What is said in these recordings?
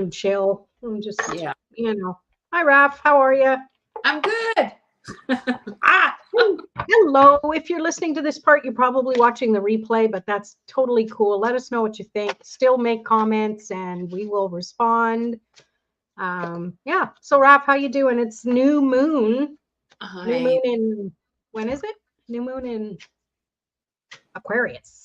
and chill and just, Yeah. Hi, Raph. How are you? I'm good. Ah, Hello. If you're listening to this part, you're probably watching the replay, but that's totally cool. Let us know what you think. Still make comments and we will respond. Yeah. So Raph, how you doing? It's new moon. New moon hi. in, when is it? New moon in Aquarius.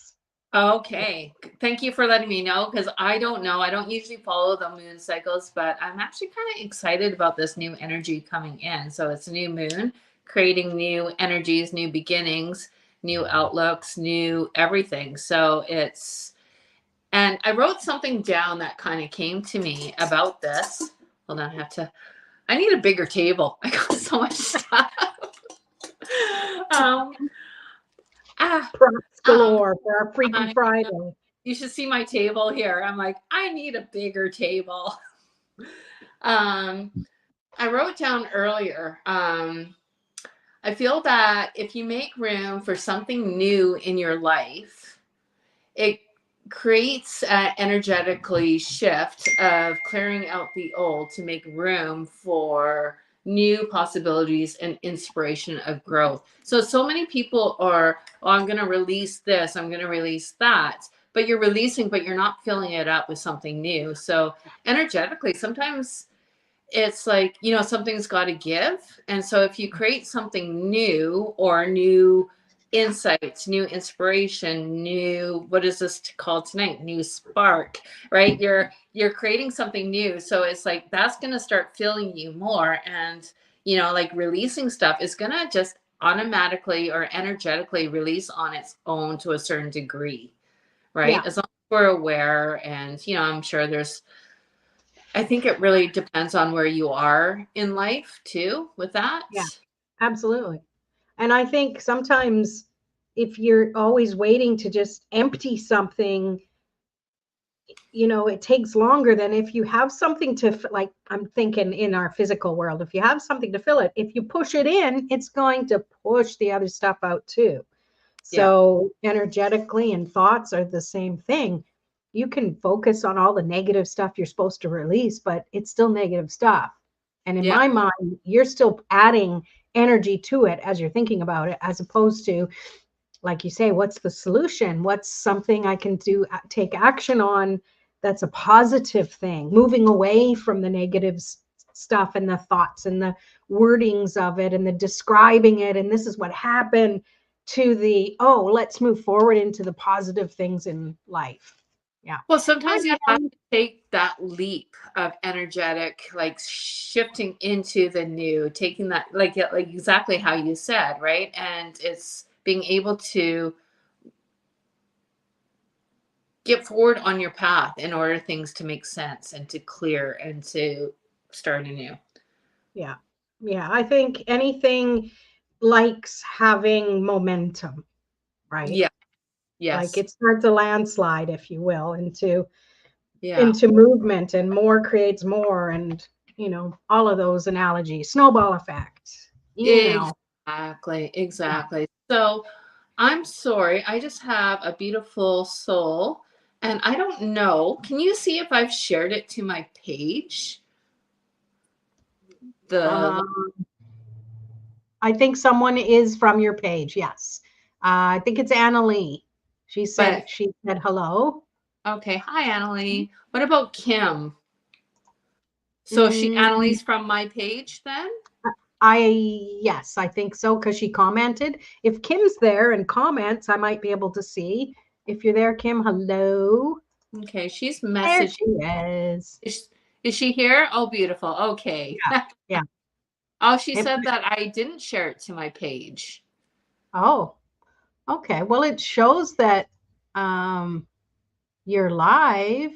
Okay. Thank you for letting me know because I don't know. I don't usually follow the moon cycles, but I'm actually kind of excited about this new energy coming in. So it's a new moon, creating new energies, new beginnings, new outlooks, new everything. And I wrote something down that kind of came to me about this. Hold on, I need a bigger table. I got so much stuff. um, ah, Props um, galore for our Freaky I, Friday. you should see my table here. I'm like, I need a bigger table. um, I wrote down earlier. I feel that if you make room for something new in your life, it creates an energetically shift of clearing out the old to make room for new possibilities and inspiration of growth. So many people are, oh, I'm going to release this, I'm going to release that, but you're releasing, but you're not filling it up with something new. So energetically, sometimes it's like, something's got to give. And so if you create something new or new insights, new inspiration, new, what is this called tonight? New spark, right? You're creating something new. So it's like that's going to start filling you more. And, like releasing stuff is going to just automatically or energetically release on its own to a certain degree, right? Yeah. As long as we're aware. And, I'm sure I think it really depends on where you are in life too with that. Yeah. Absolutely. And I think sometimes if you're always waiting to just empty something, it takes longer than if you have something to, like, I'm thinking in our physical world, if you have something to fill it, if you push it in, it's going to push the other stuff out too. Yeah. So energetically and thoughts are the same thing. You can focus on all the negative stuff you're supposed to release, but it's still negative stuff. And in Yeah. my mind, you're still adding energy to it as you're thinking about it, as opposed to, like you say, what's the solution? What's something I can do, take action on that's a positive thing, moving away from the negative stuff and the thoughts and the wordings of it and the describing it. And this is what happened to the, oh, let's move forward into the positive things in life. Yeah. Well, Hi, sometimes you have Natalie. to take that leap of energetic, like shifting into the new, taking that, like exactly how you said, right? And it's being able to get forward on your path in order things to make sense and to clear and to start anew. Yeah. Yeah. I think anything likes having momentum, right? Yeah. Like Yes. it starts a landslide, if you will, into Yeah. into movement, and more creates more, and all of those analogies, snowball effect. Exactly. Yeah. Exactly. So I'm sorry. I just have a beautiful soul. And I don't know. Can you see if I've shared it to my page? The Um, I think someone is from your page. Yes. I think it's Anna Lee. but She said hello. okay. Hi, Annalie. What about Kim? So Mm, Annalie's from my page then? yes, I think so, because she commented. If Kim's there and comments, I might be able to see. If you're there, Kim, hello. Okay. She's There messaged. she is. Is she here? Oh, beautiful. Okay. Yeah. Yeah. Oh, she It, said that I didn't share it to my page. oh, okay. Well, it shows that um, you're live.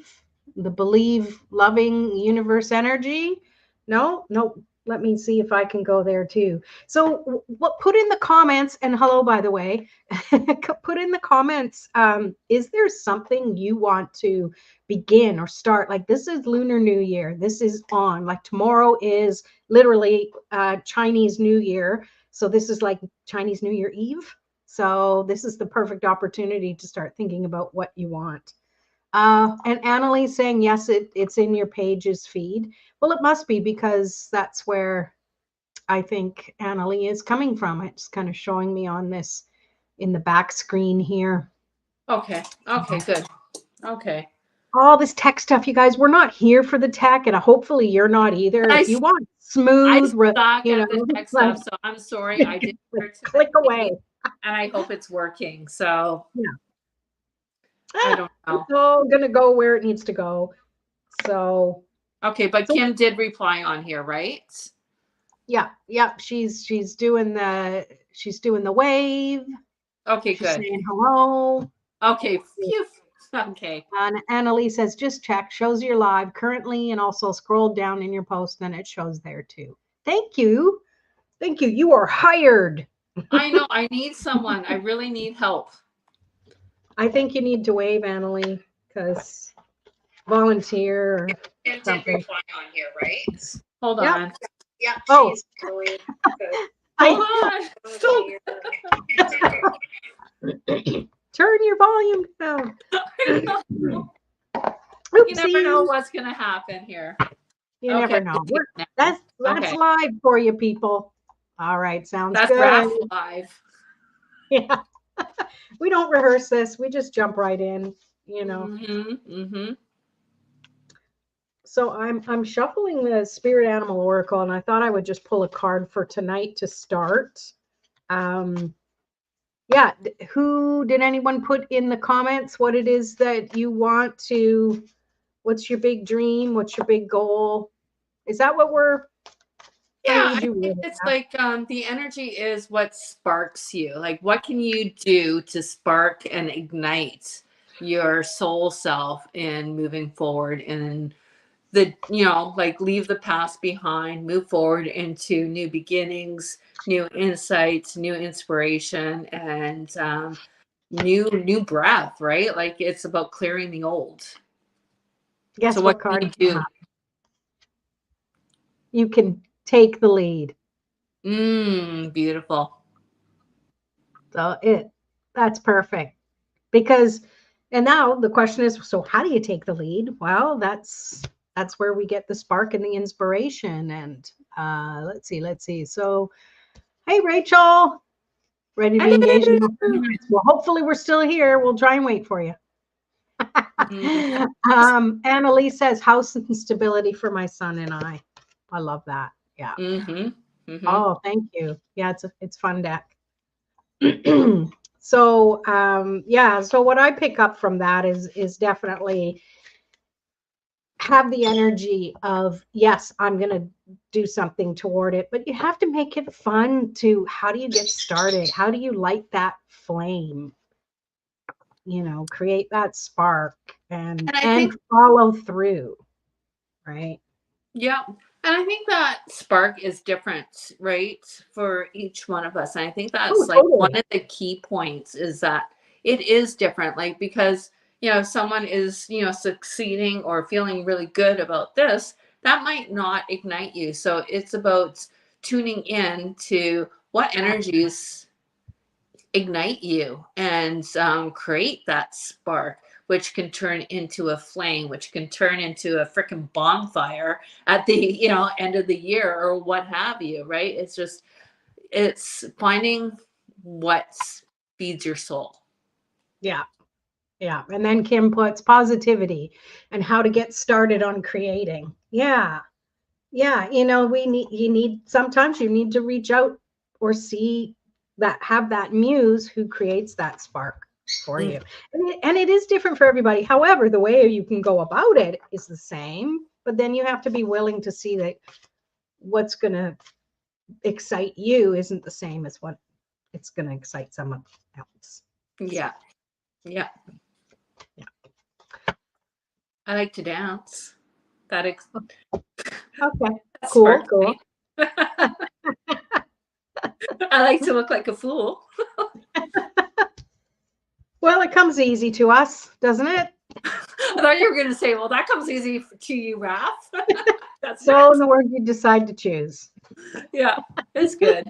The Believe Loving Universe Energy. No, no. Let me see if I can go there too. So, what? Put in the comments, and hello, by the way. Put in the comments. Is there something you want to begin or start? Like, this is Lunar New Year. This is on. Like, tomorrow is literally Chinese New Year. So this is like Chinese New Year Eve. So this is the perfect opportunity to start thinking about what you want. And Annalise saying, yes, it's in your pages feed. Well, it must be because that's where I think Annalie is coming from. It's kind of showing me on this in the back screen here. Okay. Okay, good. Okay. All this tech stuff, you guys, we're not here for the tech, and hopefully you're not either. If you want I smooth, suck you know, at the tech like, stuff, so I'm sorry. I did it click away. today, and I hope it's working. So Yeah. I don't know. It's all gonna go where it needs to go. So Okay, but Kim did reply on here, right? yeah, she's doing the wave. Okay, She's good. saying hello. Okay, phew. Okay. And Annalise says, just check, shows you're live currently, and also scroll down in your post, then it shows there too. Thank you. Thank you. You are hired. I know. I need someone. I really need help. I think you need to wave, Annalie, because volunteer or Kim did something. reply on here, right? Hold Yep. on. Yeah. Oh. Hold on. Stop. Turn your volume down. You never know what's going to happen here. You never know. That's okay. live for you, people. All right, sounds that's good. That's live. Yeah. We don't rehearse this. We just jump right in, you know. Mm-hmm, mm-hmm. So I'm shuffling the Spirit Animal Oracle, and I thought I would just pull a card for tonight to start. Yeah, who did anyone put in the comments what it is that you want to, what's your big dream? What's your big goal? Is that what we're, yeah, I think it's like the energy is what sparks you. Like, what can you do to spark and ignite your soul self in moving forward and the, you know, like leave the past behind, move forward into new beginnings, new insights, new inspiration, and new breath, right? Like it's about clearing the old. Guess so what card can you do? You can take the lead. Beautiful. So that's perfect. Because, and now the question is, so how do you take the lead? Well, that's where we get the spark and the inspiration. And let's see. So, hey, Rachel, ready to be engaged in 30 minutes. Well, hopefully we're still here. We'll try and wait for you. Annalise says, house and stability for my son and I. I love that. Yeah. Oh, thank you. Yeah, it's fun deck. So yeah, so what I pick up from that is definitely have the energy of, yes, I'm going to do something toward it, but you have to make it fun to, how do you get started? How do you light that flame? You know, create that spark and follow through, right? Yeah. And I think that spark is different, right, for each one of us. And I think that's totally. One of the key points is that it is different. Like, because, you know, if someone is, you know, succeeding or feeling really good about this, that might not ignite you. So it's about tuning in to what energies ignite you and create that spark, which can turn into a flame, which can turn into a freaking bonfire at the, you know, end of the year or what have you, right? It's just, it's finding what feeds your soul. Yeah. Yeah. And then Kim puts positivity and how to get started on creating. Yeah. Yeah. You know, sometimes you need to reach out or see that, have that muse who creates that spark for you. And it is different for everybody. However, the way you can go about it is the same, but then you have to be willing to see that what's going to excite you isn't the same as what it's going to excite someone else. Yeah. Yeah. Yeah. I like to dance. Okay. Cool. Cool. I like to look like a fool. Well, it comes easy to us, doesn't it? I thought you were going to say, well, that comes easy to you, Raph. That's so the word you decide to choose. Yeah, it's good.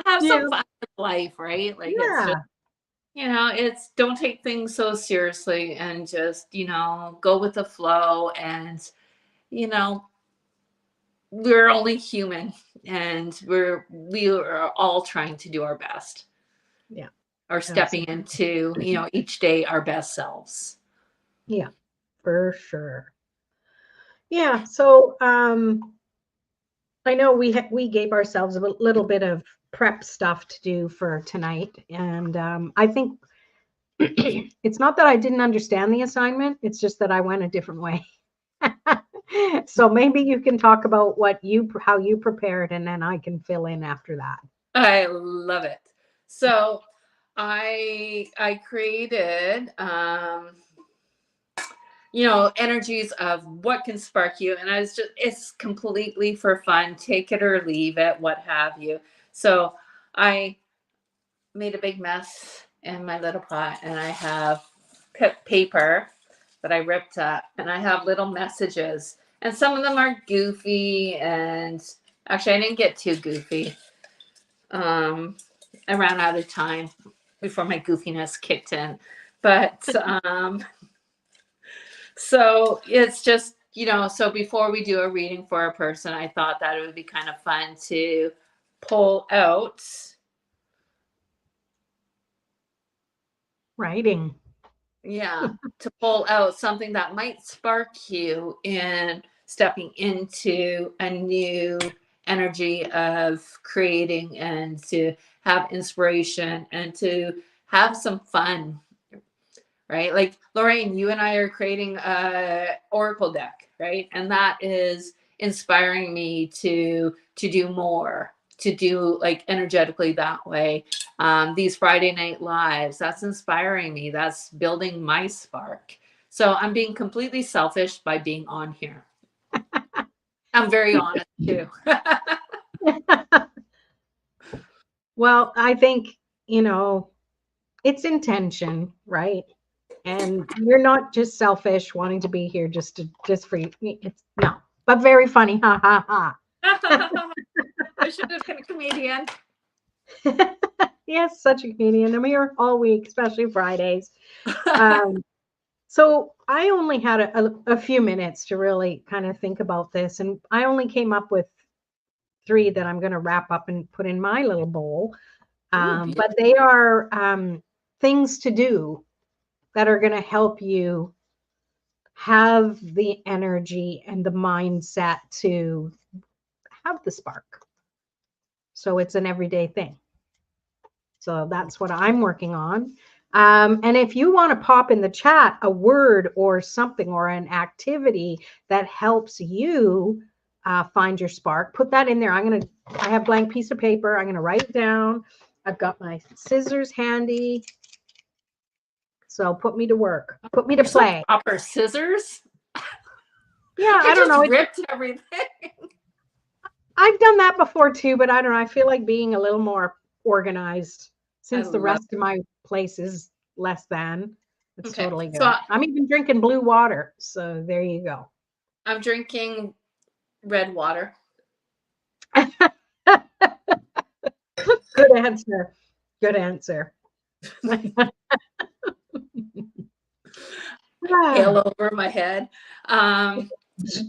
Have some fun in life, right? Like, yeah. it's don't take things so seriously and just, go with the flow. And, you know, we're only human, and we are all trying to do our best, Yeah, or stepping absolutely. into, each day our best selves. Yeah, for sure. Yeah. So I know we gave ourselves a little bit of prep stuff to do for tonight, and I think it's not that I didn't understand the assignment. It's just that I went a different way. So maybe you can talk about how you prepared, and then I can fill in after that. I love it. So I created energies of what can spark you. And it's completely for fun, take it or leave it, what have you. So I made a big mess in my little pot, and I have paper that I ripped up, and I have little messages, and some of them are goofy. And actually, I didn't get too goofy. I ran out of time before my goofiness kicked in. But so it's just, so before we do a reading for a person, I thought that it would be kind of fun to pull out. Writing. Yeah, to pull out something that might spark you in stepping into a new energy of creating, and to have inspiration and to have some fun, right? Like Lorraine, you and I are creating a oracle deck, right? And that is inspiring me to do more, to do like energetically that way. These Friday night lives, that's inspiring me. That's building my spark. So I'm being completely selfish by being on here. I'm very honest too. Well, I think, you know, it's intention, right? And you're not just selfish wanting to be here just for you. It's no, but very funny. Ha ha I should have been a comedian. ha. Yes, such a comedian. I'm here all week, especially Fridays. Um, so I only had a few minutes to really kind of think about this, and I only came up with three that I'm going to wrap up and put in my little bowl. Ooh, But they are things to do that are going to help you have the energy and the mindset to have the spark. So it's an everyday thing. So that's what I'm working on. And if you want to pop in the chat a word or something or an activity that helps you find your spark, put that in there. I have blank piece of paper. I'm going to write it down. I've got my scissors handy. So put me to work. Put me to play. So proper scissors. Yeah, I I don't just know. ripped everything. I've done that before too, but I don't know. I feel like being a little more organized I since the love rest of my place is less than. it. It's Okay, totally so good. I'm even drinking blue water. So there you go. I'm drinking red water. Good answer. Good answer. Hail over my head.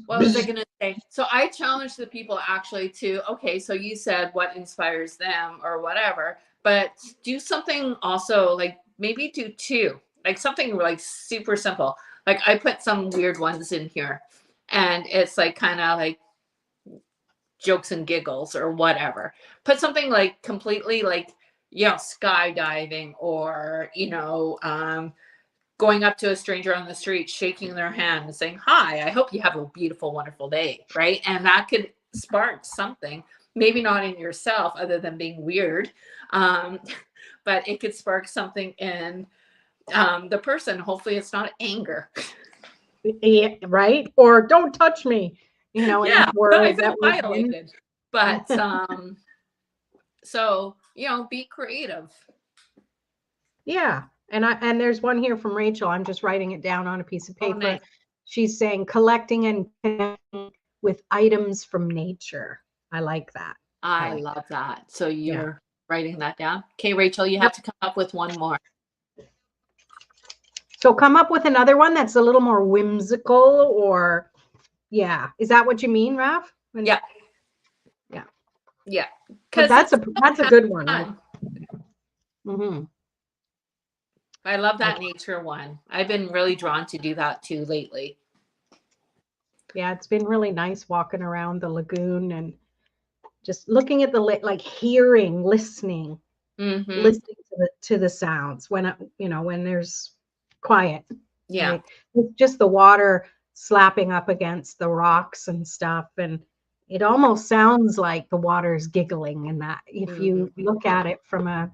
What was I going to say? So I challenge the people actually to, okay, so you said what inspires them or whatever, but do something also, like maybe do two, like something like super simple. Like I put some weird ones in here, and it's like kind of like jokes and giggles or whatever. Put something like completely like, skydiving, or, going up to a stranger on the street, shaking their hand and saying, "Hi, I hope you have a beautiful, wonderful day." Right. And that could spark something, maybe not in yourself, other than being weird. Um, but it could spark something in the person. Hopefully, it's not anger. Yeah, right? Or don't touch me, in Yeah, that I world feel that we're in. violated. But so, be creative. Yeah. And there's one here from Rachel. I'm just writing it down on a piece of Oh, paper. nice. She's saying collecting and connecting with items from nature. I like that. I I like that. love that. So Yeah. you're writing that down. Okay, Rachel, you Yep. have to come up with one more. So come up with another one that's a little more whimsical, or yeah. Is that what you mean, Raph? Yeah. Yeah. Yeah. But Because it's that's a good one. fun. Mm-hmm. I love that Okay. nature one. I've been really drawn to do that too lately. Yeah, it's been really nice walking around the lagoon and just looking at the like hearing, listening, Mm-hmm. listening to the sounds when when there's quiet, Yeah. right? It's just the water slapping up against the rocks and stuff, and it almost sounds like the water's giggling, and that if you Mm-hmm. look at it from a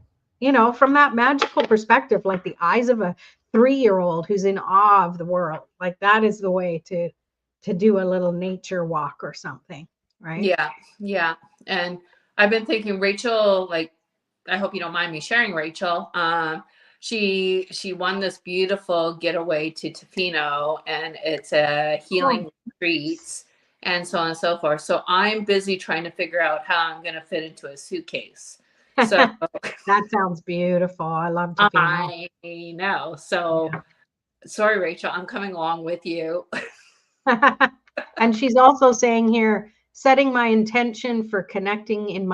from that magical perspective, like the eyes of a 3-year-old who's in awe of the world, like that is the way to do a little nature walk or something, right? Yeah. Yeah. And I've been thinking, Rachel, like, I hope you don't mind me sharing, Rachel. She won this beautiful getaway to Tofino, and it's a Oh, healing retreat, and so on and so forth. So I'm busy trying to figure out how I'm going to fit into a suitcase. So that sounds beautiful. I love Tofino. I know. So sorry, Rachel, I'm coming along with you. And she's also saying here, setting my intention for connection in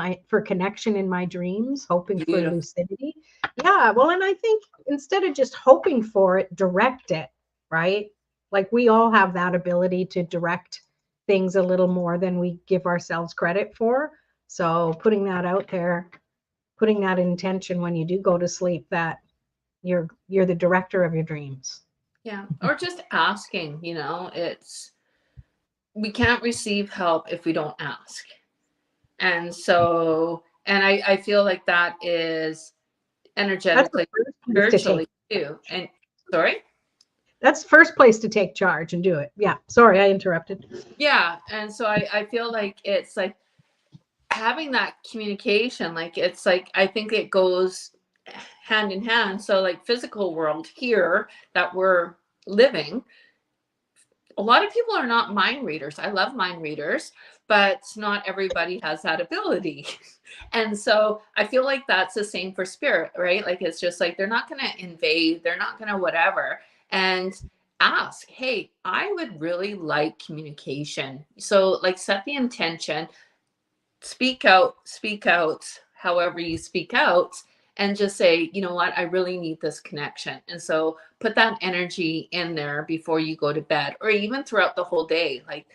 my dreams, hoping for Beautiful. lucidity. Yeah, well, and I think instead of just hoping for it, direct it, right? Like we all have that ability to direct things a little more than we give ourselves credit for. So putting that out there, putting that intention when you do go to sleep, that you're the director of your dreams. Yeah. Or just asking, it's we can't receive help if we don't ask. And so, and I feel like that is That's the energetically, first place to take. spiritually too. And sorry? That's first place to take charge and do it. Yeah. Sorry, I interrupted. Yeah. And so I feel like it's like having that communication, like it's like I think it goes hand in hand. So like physical world here that we're living, a lot of people are not mind readers. I love mind readers, but not everybody has that ability. And so I feel like that's the same for spirit, right? Like it's just like they're not going to invade, they're not going to whatever. And ask, hey, I would really like communication. So, like, set the intention, speak out however you speak out, and just say, you know what, I really need this connection. And so put that energy in there before you go to bed, or even throughout the whole day. Like,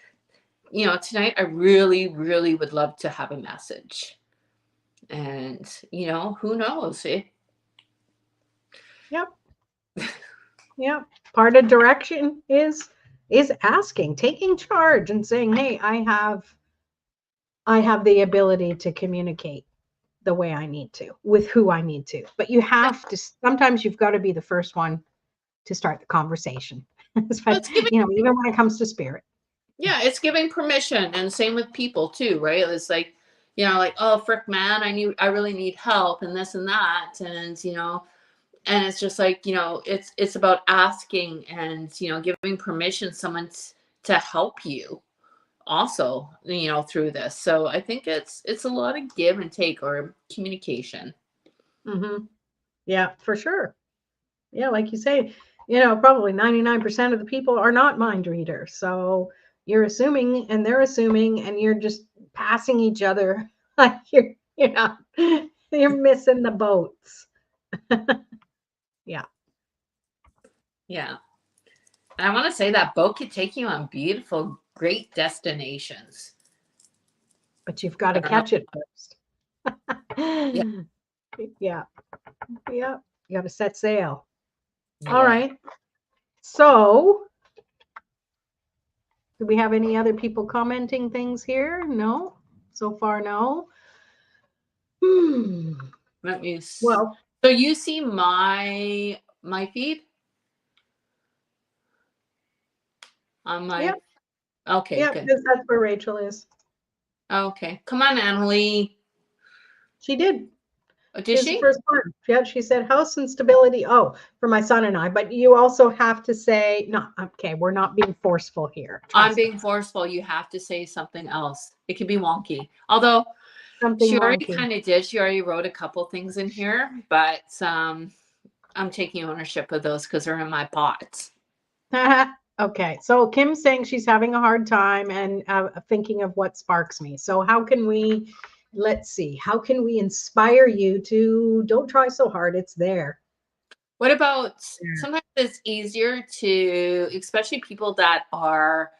tonight I really, really would love to have a message. And, who knows? Yep. Yep. Part of direction is asking, taking charge and saying, "Hey, I have the ability to communicate the way I need to with who I need to." But you have to sometimes you've got to be the first one to start the conversation. It's giving, Even when it comes to spirit. yeah, it's giving permission. And same with people too, right? It's like, like, oh, frick, man, I really need help and this and that. And it's just like, it's about asking and, giving permission to help you also, through this. So I think it's a lot of give and take, or communication. Mm-hmm. Yeah, for sure. Yeah, like you say, probably 99% of the people are not mind readers. So you're assuming and they're assuming and you're just passing each other like you're not you're missing the boats. Yeah. Yeah. And I want to say that boat could take you on beautiful, great destinations. But you've got I to don't know. catch it first. Yeah. Yeah. Yeah. You got to set sail. All Yeah. right. So, do we have any other people commenting things here? No. So far, no. Hmm. Let me. Well, So you see my feed on yeah. my. Okay, Yeah, good. that's where Rachel is. Okay, come on, Annalie. She did. Oh, did She was the she? first one. Yeah, she said house and stability. Oh, for my son and I. But you also have to say, no, okay, we're not being forceful here. I'm Trust being us. forceful. You have to say something else. It could be wonky. Although Something she already wonky. kind of did. She already wrote a couple things in here, but I'm taking ownership of those because they're in my pots. Okay, so Kim's saying she's having a hard time and thinking of what sparks me. So how can we, let's see, how can we inspire you to don't try so hard? It's there. What about Yeah. sometimes it's easier to, especially people that are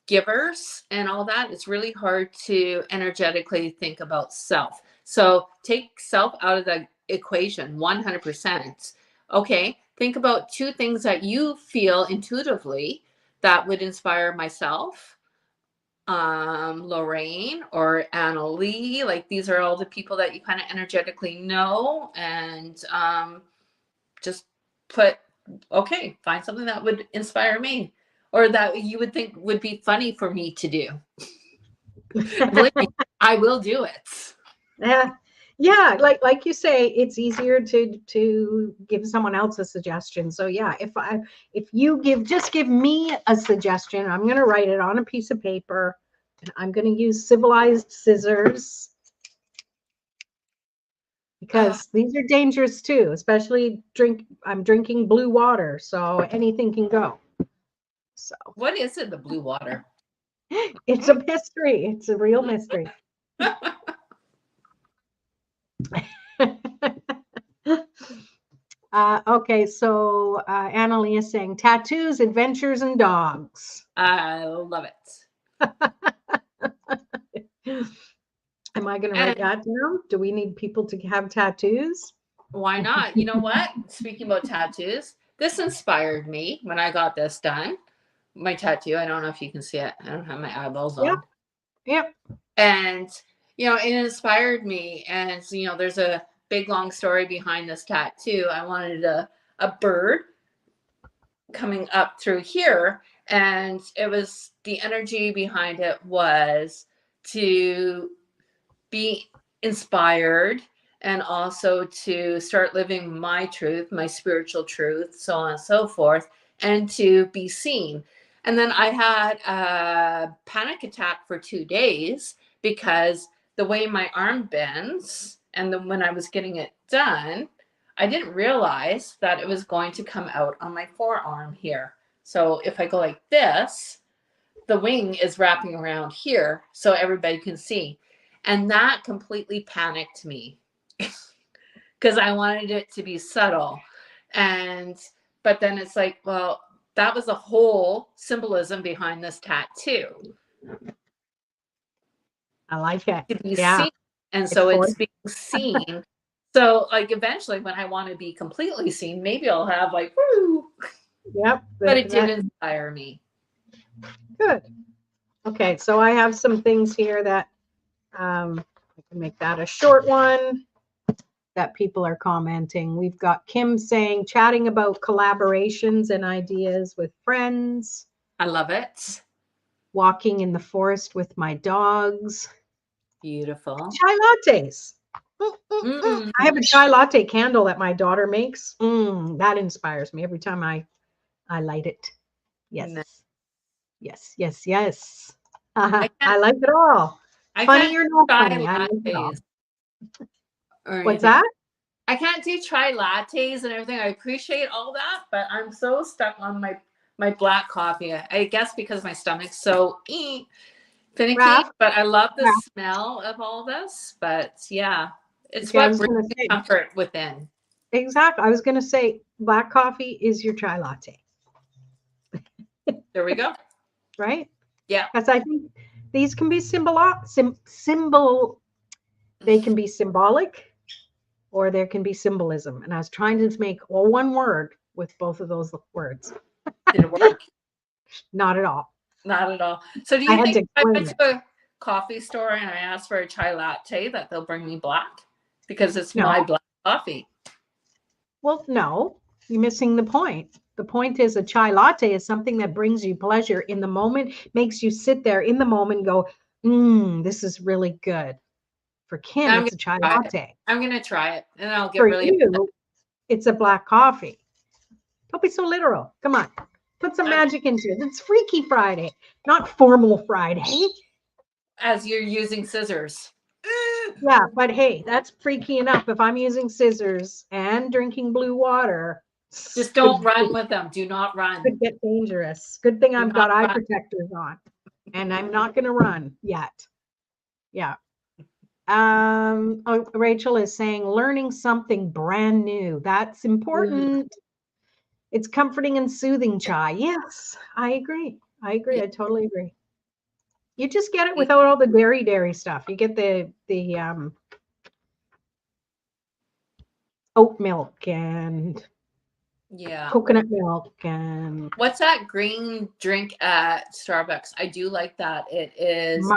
givers and all that, it's really hard to energetically think about self. So take self out of the equation 100%. Okay, think about two things that you feel intuitively that would inspire myself, Lorraine or Anna Lee. Like these are all the people that you kind of energetically know, and just put, okay, find something that would inspire me or that you would think would be funny for me to do. Believe me, I will do it. Yeah. Yeah, like you say, it's easier to give someone else a suggestion. So yeah, if you just give me a suggestion, I'm going to write it on a piece of paper and I'm going to use civilized scissors because these are dangerous too, especially I'm drinking blue water, so anything can go. So What is it, the blue water? it's a mystery. It's a real mystery. Okay, so Annalie is saying tattoos, adventures, and dogs. I love it. Am I going to write that down? Do we need people to have tattoos? Why not? You know what? Speaking about tattoos, this inspired me when I got this done. My tattoo, I don't know if you can see it. I don't have my eyeballs on. Yep. Yep. And, it inspired me. And, there's a big, long story behind this tattoo. I wanted a bird coming up through here. And it was the energy behind it was to be inspired and also to start living my truth, my spiritual truth, so on and so forth, and to be seen. And then I had a panic attack for 2 days because the way my arm bends and then when I was getting it done, I didn't realize that it was going to come out on my forearm here. So if I go like this, the wing is wrapping around here so everybody can see. And that completely panicked me because I wanted it to be subtle. But then it's like, well, that was a whole symbolism behind this tattoo. I like it. To be Yeah. seen. And so it's being seen. So like eventually when I want to be completely seen, maybe I'll have like, woo. Yep. But it did inspire me. Good. Okay. So I have some things here that I can make that a short one that people are commenting. We've got Kim saying, chatting about collaborations and ideas with friends. I love it. Walking in the forest with my dogs. Beautiful. Chai lattes. I have a chai latte candle that my daughter makes. That inspires me every time I light it. Yes. Nice. Yes, yes, yes. I like it all. Funny or not funny. I like it all. What's that? I can't do chai lattes and everything. I appreciate all that, but I'm so stuck on my black coffee. I guess because my stomach's so finicky, but I love the smell of all this. But yeah, it's what brings me comfort within. Exactly. I was going to say black coffee is your chai latte. There we go. Right? Yeah. Because I think these can be they can be symbolic or there can be symbolism. And I was trying to make one word with both of those words. Did it work? Not at all. Not at all. So do you think if I went to a coffee store and I asked for a chai latte that they'll bring me black? Because it's my black coffee. Well, no, you're missing the point. The point is a chai latte is something that brings you pleasure in the moment, makes you sit there in the moment and go, this is really good. For Kim, it's a chai latte. I'm going to try it and I'll get For really you, it's a black coffee. Don't be so literal. Come on. Put some magic into it. It's Freaky Friday, not Formal Friday. As you're using scissors. Yeah, but hey, that's freaky enough. If I'm using scissors and drinking blue water, Just don't run with them. Do not run. could get dangerous. Good thing Do I've not got eye run. protectors on, and I'm not going to run yet. Yeah. Oh, Rachel is saying learning something brand new. That's important. It's comforting and soothing chai. Yes, I agree. I agree. Yeah. I totally agree. You just get it without all the dairy stuff. You get the oat milk and Yeah. coconut milk and What's that green drink at Starbucks? I do like that. It is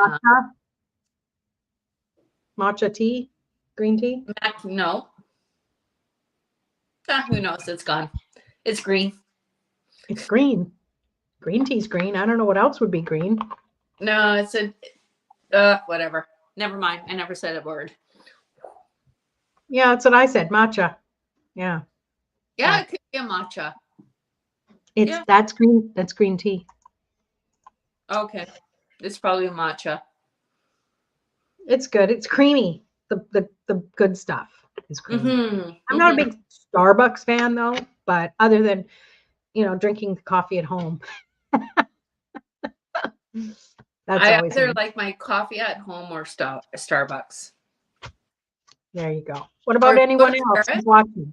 matcha tea, green tea. no. Who knows? It's gone. It's green. It's green. Green tea's green. I don't know what else would be green. No, it's a whatever. Never mind. I never said a word. Yeah, that's what I said. Matcha. Yeah. Yeah, it could be a matcha. That's green. That's green tea. Okay. It's probably a matcha. It's good. It's creamy. The good stuff is creamy. Mm-hmm. I'm not a big Starbucks fan though, but other than drinking coffee at home. That's I always either nice. like my coffee at home or Starbucks. There you go. What about anyone else who's watching?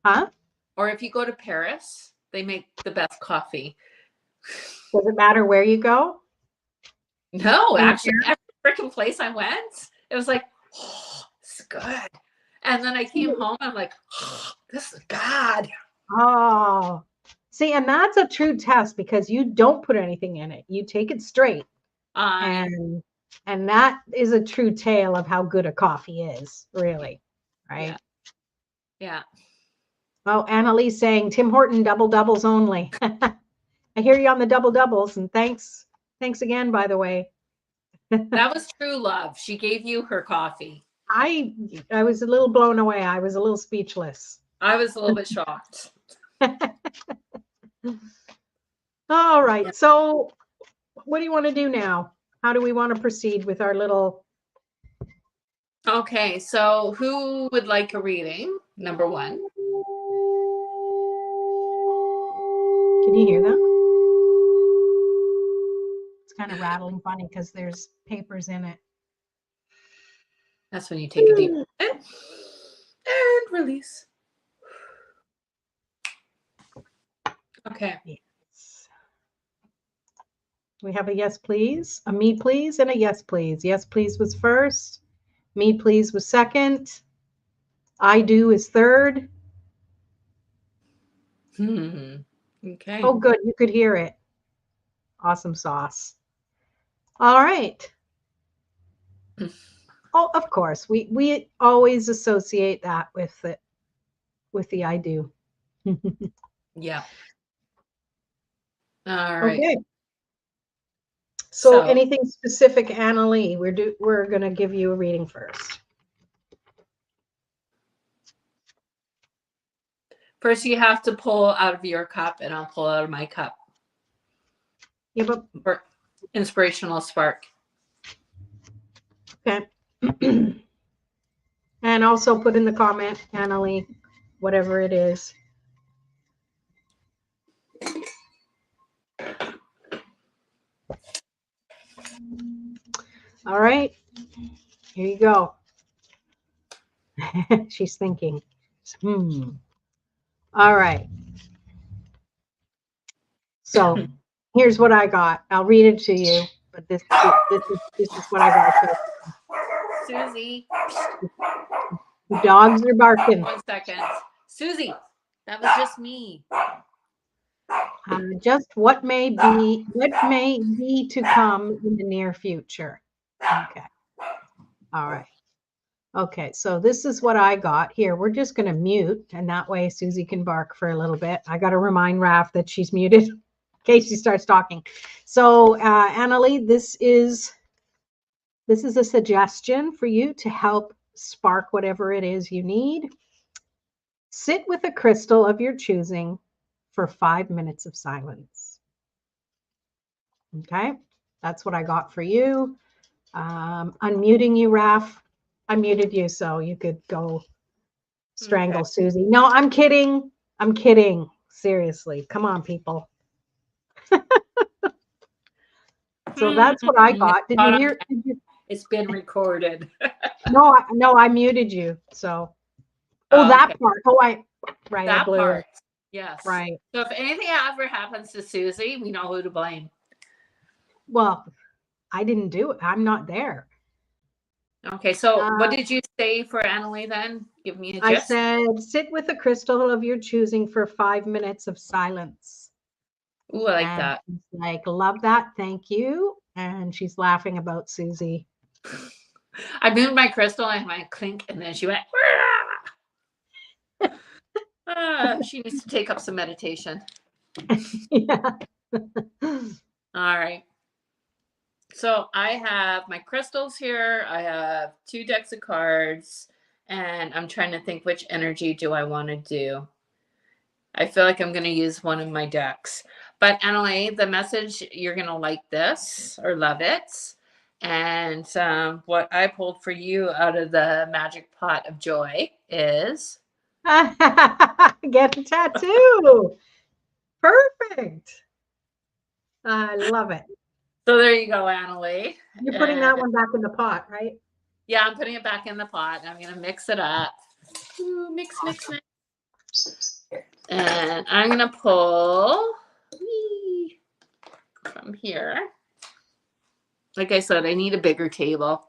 Huh? Or if you go to Paris, they make the best coffee. Does it matter where you go? No, actually, every freaking place I went, it was like, oh, it's good. And then I came home, I'm like, oh, this is bad. Oh, see, and that's a true test because you don't put anything in it. You take it straight. And that is a true tale of how good a coffee is, really. Right? Yeah. Oh, Annalise saying Tim Horton double doubles only. I hear you on the double doubles, and thanks again, by the way. That was true love. She gave you her coffee. I was a little blown away. I was a little speechless. I was a little bit shocked. All right. So what do you want to do now? How do we want to proceed with our little... Okay, so who would like a reading? Number one. Can you hear that? It's kind of rattling funny because there's papers in it. That's when you take a deep breath and release. Okay. Yes. We have a yes, please, a me, please, and a yes, please. Yes, please was first. Me, please was second. I do is third. Okay. Oh, good. You could hear it. Awesome sauce. All right. Oh, of course. We always associate that with the I do. Yeah. All right. Okay. So anything specific, Annalee? We're going to give you a reading first. First, you have to pull out of your cup, and I'll pull out of my cup. Yeah, but for inspirational spark. Okay. And also put in the comment, Annalee, whatever it is. All right. Here you go. She's thinking. All right. So here's what I got. I'll read it to you, but this is what I got. Susie. The dogs are barking. 1 second. Susie, that was just me. Just what may be to come in the near future. Okay. All right. Okay, so this is what I got here. We're just going to mute, and that way Susie can bark for a little bit. I got to remind Raph that she's muted in case she starts talking. So, Annalee, this is a suggestion for you to help spark whatever it is you need. Sit with a crystal of your choosing for 5 minutes of silence. Okay, that's what I got for you. Unmuting you, Raph. I muted you so you could go strangle Okay. Susie. No, I'm kidding. I'm kidding. Seriously. Come on, people. So that's what I got. Did you hear? It's been recorded. No, no, I muted you. So, oh, Oh, that okay. part. Oh, right, I That blew it. part. Yes. Right. So if anything ever happens to Susie, we know who to blame. Well, I didn't do it. I'm not there. Okay. So what Uh, did you say for Annalie then? Give me a I gist. said, sit with a crystal of your choosing for 5 minutes of silence. Ooh, I like And that. she's like, love that. Thank you. And she's laughing about Susie. I moved my crystal and my clink, and then she went. She needs to take up some meditation. Yeah. All right. So I have my crystals here. I have 2 decks of cards, and I'm trying to think which energy do I want to do. I feel like I'm going to use one of my decks. But Annalie, the message, you're going to like this or love it. And what I pulled for you out of the magic pot of joy is Get a tattoo. Perfect. I love it. so there you go, Annalie. You're putting And that one back in the pot, right? yeah, I'm putting it back in the pot. I'm going to mix it up. Ooh, mix, mix, mix. And I'm going to pull from here. Like I said, I need a bigger table.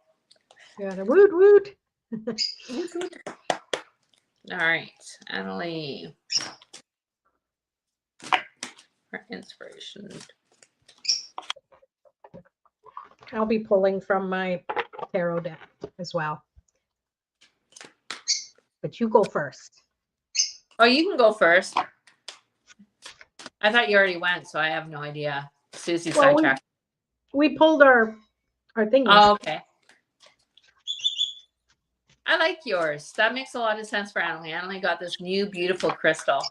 Yeah, woot woot. All right, Annalie. For inspiration. I'll be pulling from my tarot deck as well. But you go first. Oh, you can go first. I thought you already went, so I have no idea. Susie sidetracked. We pulled our thingies. Oh, okay. I like yours. That makes a lot of sense for Annalie. Annalie got this new beautiful crystal.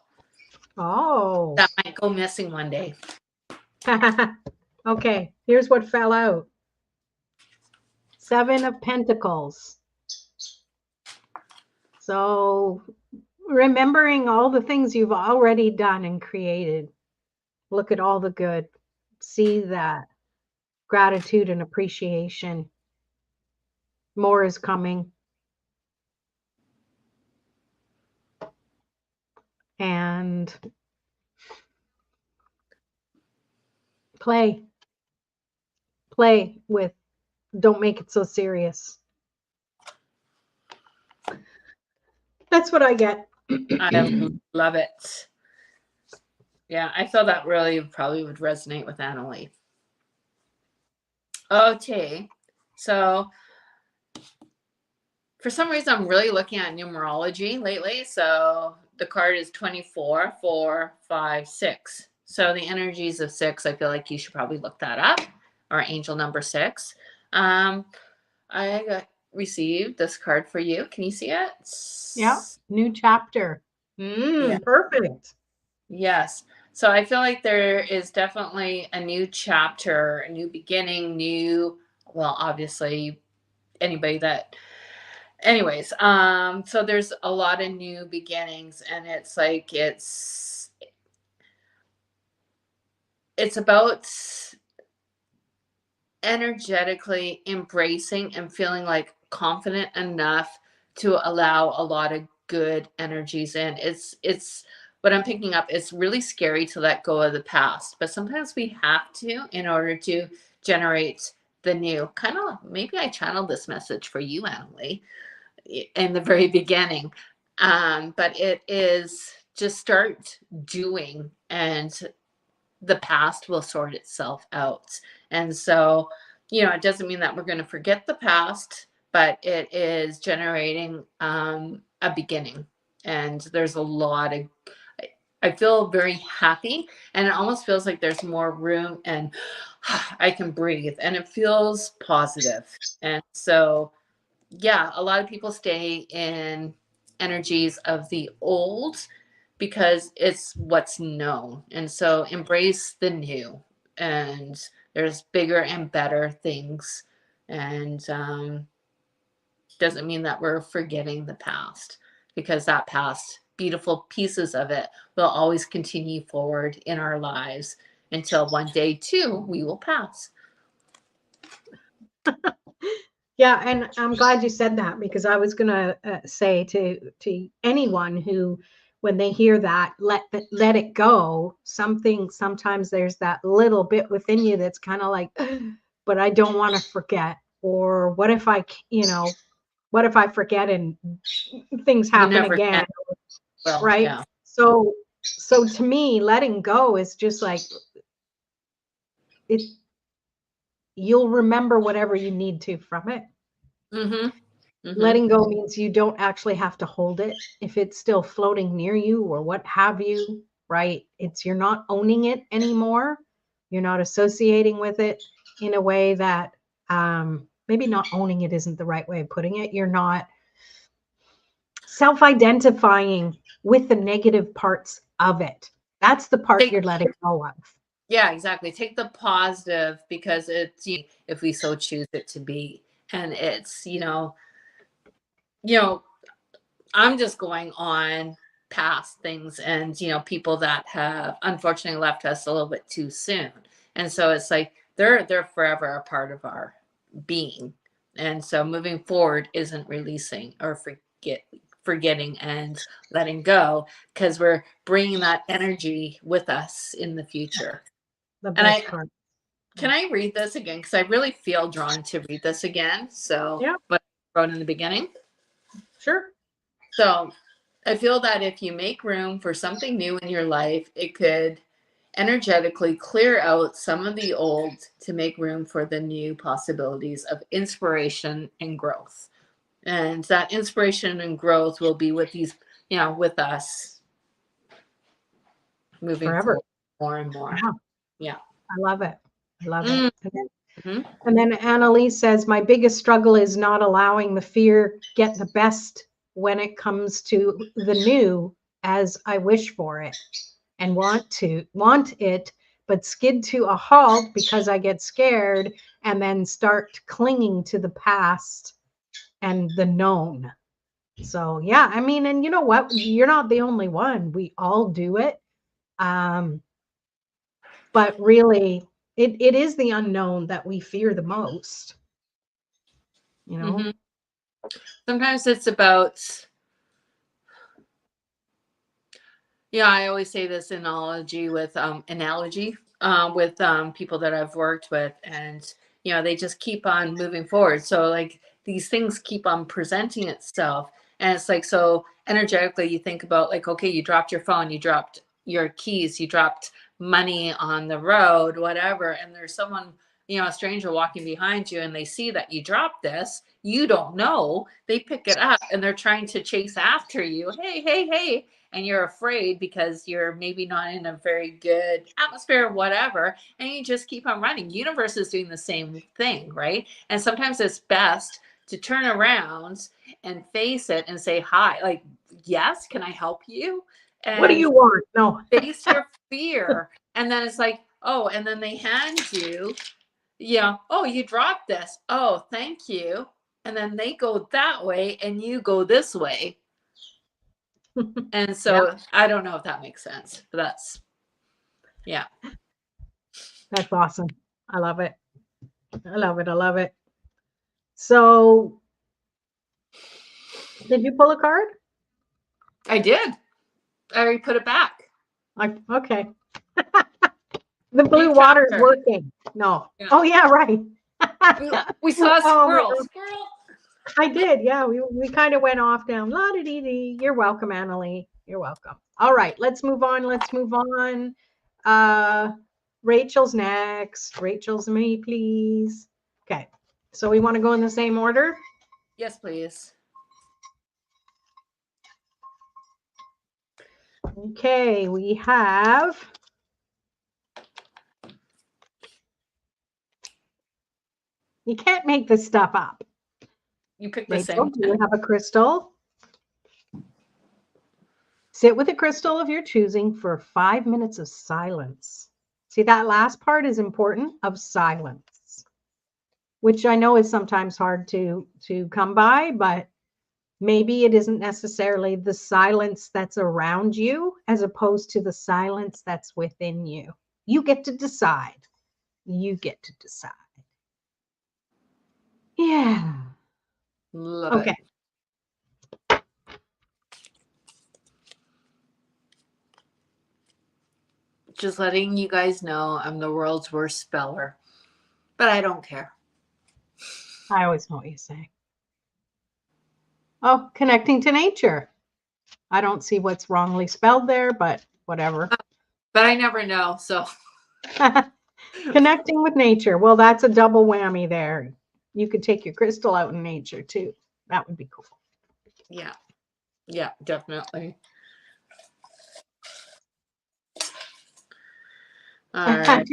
Oh. That might go missing one day. Okay, here's what fell out. 7 of Pentacles. So remembering all the things you've already done and created. Look at all the good. See that gratitude and appreciation. More is coming. And play with, don't make it so serious. That's what I get. I love it. Yeah, I feel that really probably would resonate with Annalie. Okay, so for some reason I'm really looking at numerology lately. So the card is 24, 4, 5, 6. So the energies of 6, I feel like you should probably look that up, or angel number 6. I received this card for you. Can you see it? Yeah, new chapter. Yeah. Perfect. Yes. So I feel like there is definitely a new chapter, a new beginning, well, obviously anybody that anyways, so there's a lot of new beginnings, and it's like it's about energetically embracing and feeling like confident enough to allow a lot of good energies in. It's what I'm picking up. It's really scary to let go of the past, but sometimes we have to in order to generate the new. Kind of maybe I channeled this message for you, Annalie, in the very beginning. But it is just start doing, and the past will sort itself out. And so, it doesn't mean that we're going to forget the past, but it is generating a beginning. And there's a lot of, I feel very happy, and it almost feels like there's more room, and I can breathe, and it feels positive. And so, yeah, a lot of people stay in energies of the old because it's what's known. And so embrace the new, and there's bigger and better things. And doesn't mean that we're forgetting the past, because that past, beautiful pieces of it, will always continue forward in our lives until one day too we will pass. Yeah, and I'm glad you said that, because I was going to say to anyone who, when they hear that, let it go. Sometimes there's that little bit within you that's kind of like, but I don't want to forget. Or what if what if I forget and things You happen never again, can. Well, right? yeah. So to me, letting go is just like it. You'll remember whatever you need to from it. Mm-hmm. Mm-hmm. Letting go means you don't actually have to hold it if it's still floating near you or what have you, right? You're not owning it anymore. You're not associating with it in a way that, maybe not owning it isn't the right way of putting it. You're not self-identifying with the negative parts of it. That's the part you're letting go of. Yeah, exactly. Take the positive, because it's, if we so choose it to be. And it's, you know, I'm just going on past things, and, people that have unfortunately left us a little bit too soon. And so it's like they're forever a part of our being. And so moving forward isn't releasing or forgetting and letting go, because we're bringing that energy with us in the future. The And best part. can I read this again? Because I really feel drawn to read this again. So, Yeah, what I wrote in the beginning. sure. So, I feel that if you make room for something new in your life, it could energetically clear out some of the old to make room for the new possibilities of inspiration and growth. And that inspiration and growth will be with with us moving Forever. forward more and more. Yeah, Yeah. I love it. I love it. Mm-hmm. And then Annalise says, my biggest struggle is not allowing the fear get the best when it comes to the new as I wish for it and want it, but skid to a halt because I get scared and then start clinging to the past and the known. So yeah, I mean, and you know what? You're not the only one. We all do it. Um, but really it is the unknown that we fear the most, you know. Mm-hmm. Sometimes it's about, I always say this analogy with with people that I've worked with, and they just keep on moving forward. So like these things keep on presenting itself, and it's like, so energetically you think about, like, okay, you dropped your phone, you dropped your keys, you dropped money on the road, whatever, and there's someone, a stranger walking behind you, and they see that you dropped this, you don't know, they pick it up and they're trying to chase after you, hey, hey, hey, and you're afraid because you're maybe not in a very good atmosphere or whatever, and you just keep on running. Universe is doing the same thing, right? And sometimes it's best to turn around and face it and say hi, like, yes, can I help you? What do And you want? No. face your fear. And then it's like, oh, and then they hand you, oh, you dropped this, oh, thank you, and then they go that way and you go this way. And Yeah, so I don't know if that makes sense, but yeah. that's awesome. I love it. I love it. I love it. So did you pull a card? I did. I already put it back. Okay. The blue Leaf water is chapter. working. No. Yeah. Oh yeah, right. We saw a Oh my squirrel. God. Squirrel. I did. Yeah, we kind of went off down. La da dee dee. You're welcome, Annalie. You're welcome. All right, let's move on. Let's move on. Rachel's next. Rachel's me, please. Okay. So we want to go in the same order. Yes, please. Okay, we have. You can't make this stuff up. You picked the Rachel, same do you one. have a crystal? Sit with a crystal of your choosing for 5 minutes of silence. See, that last part is important, of silence. which I know is sometimes hard to come by, but maybe it isn't necessarily the silence that's around you as opposed to the silence that's within you. You get to decide. You get to decide. Yeah. Love Okay. it. Just letting you guys know I'm the world's worst speller, but I don't care. I always know what you say. Oh, connecting to nature. I don't see what's wrongly spelled there, but whatever. But I never know, so. Connecting with nature. Well, that's a double whammy there. You could take your crystal out in nature too. That would be cool. Yeah. Yeah, definitely. All right.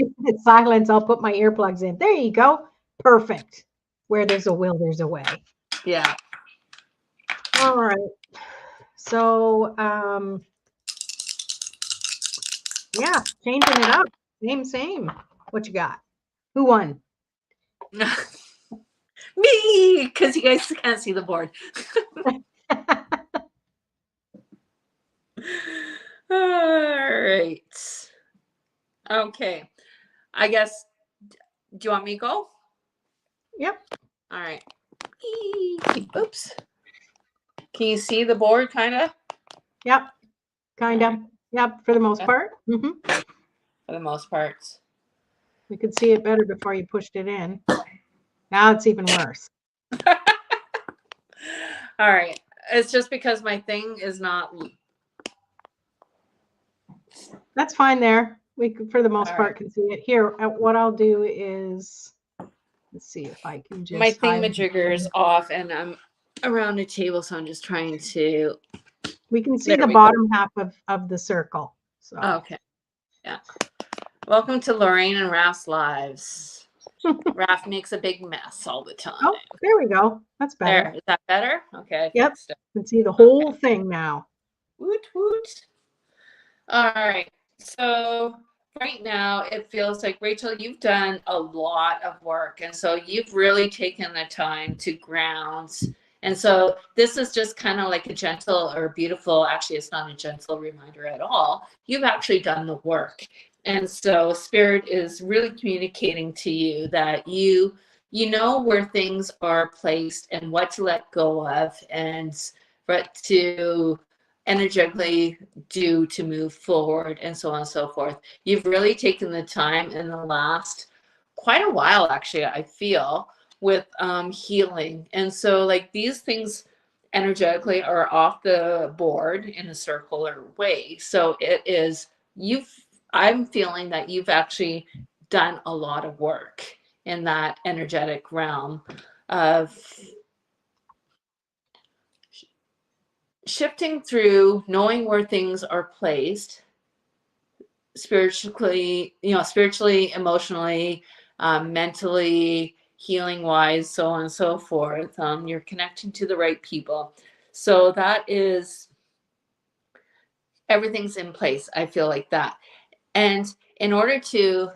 Silence. I'll put my earplugs in. There you go. Perfect. Where there's a will, there's a way. Yeah. All right. So, yeah, changing it up. Same. What you got? Who won? Me, because you guys can't see the board. All right. Okay. I guess, do you want me to go? Yep. All right. Oops. Can you see the board kind of? Yep. Kind of. Right. Yep. For the most part. For the most parts. We could see it better before you pushed it in. Now it's even worse. All right. It's just because my thing is not. That's fine there. We could, for the most All part, right. can see it. Here, what I'll do is, let's see if I can just My hide. thingamajigger is off and I'm around the table, so I'm just trying to. We can see There the we bottom half of the circle. So Okay. Yeah. Welcome to Lorraine and Raph's lives. Raph makes a big mess all the time. Oh, there we go. That's better. There. Is that better? Okay. Yep. Fixed it. You can see the whole thing now. Woot woot. All right. So right now it feels like, Rachel, you've done a lot of work. And so you've really taken the time to ground. And so this is just kind of like a gentle or beautiful, actually, it's not a gentle reminder at all. You've actually done the work. And so Spirit is really communicating to you that you know where things are placed and what to let go of and what to energetically do to move forward and so on and so forth. You've really taken the time in the last quite a while, actually, I feel, with healing. And so like these things energetically are off the board in a circular way. So it is, I'm feeling that you've actually done a lot of work in that energetic realm of shifting through, knowing where things are placed spiritually, emotionally, mentally, healing wise, so on and so forth. You're connecting to the right people. So that is, everything's in place. I feel like that. And in order to,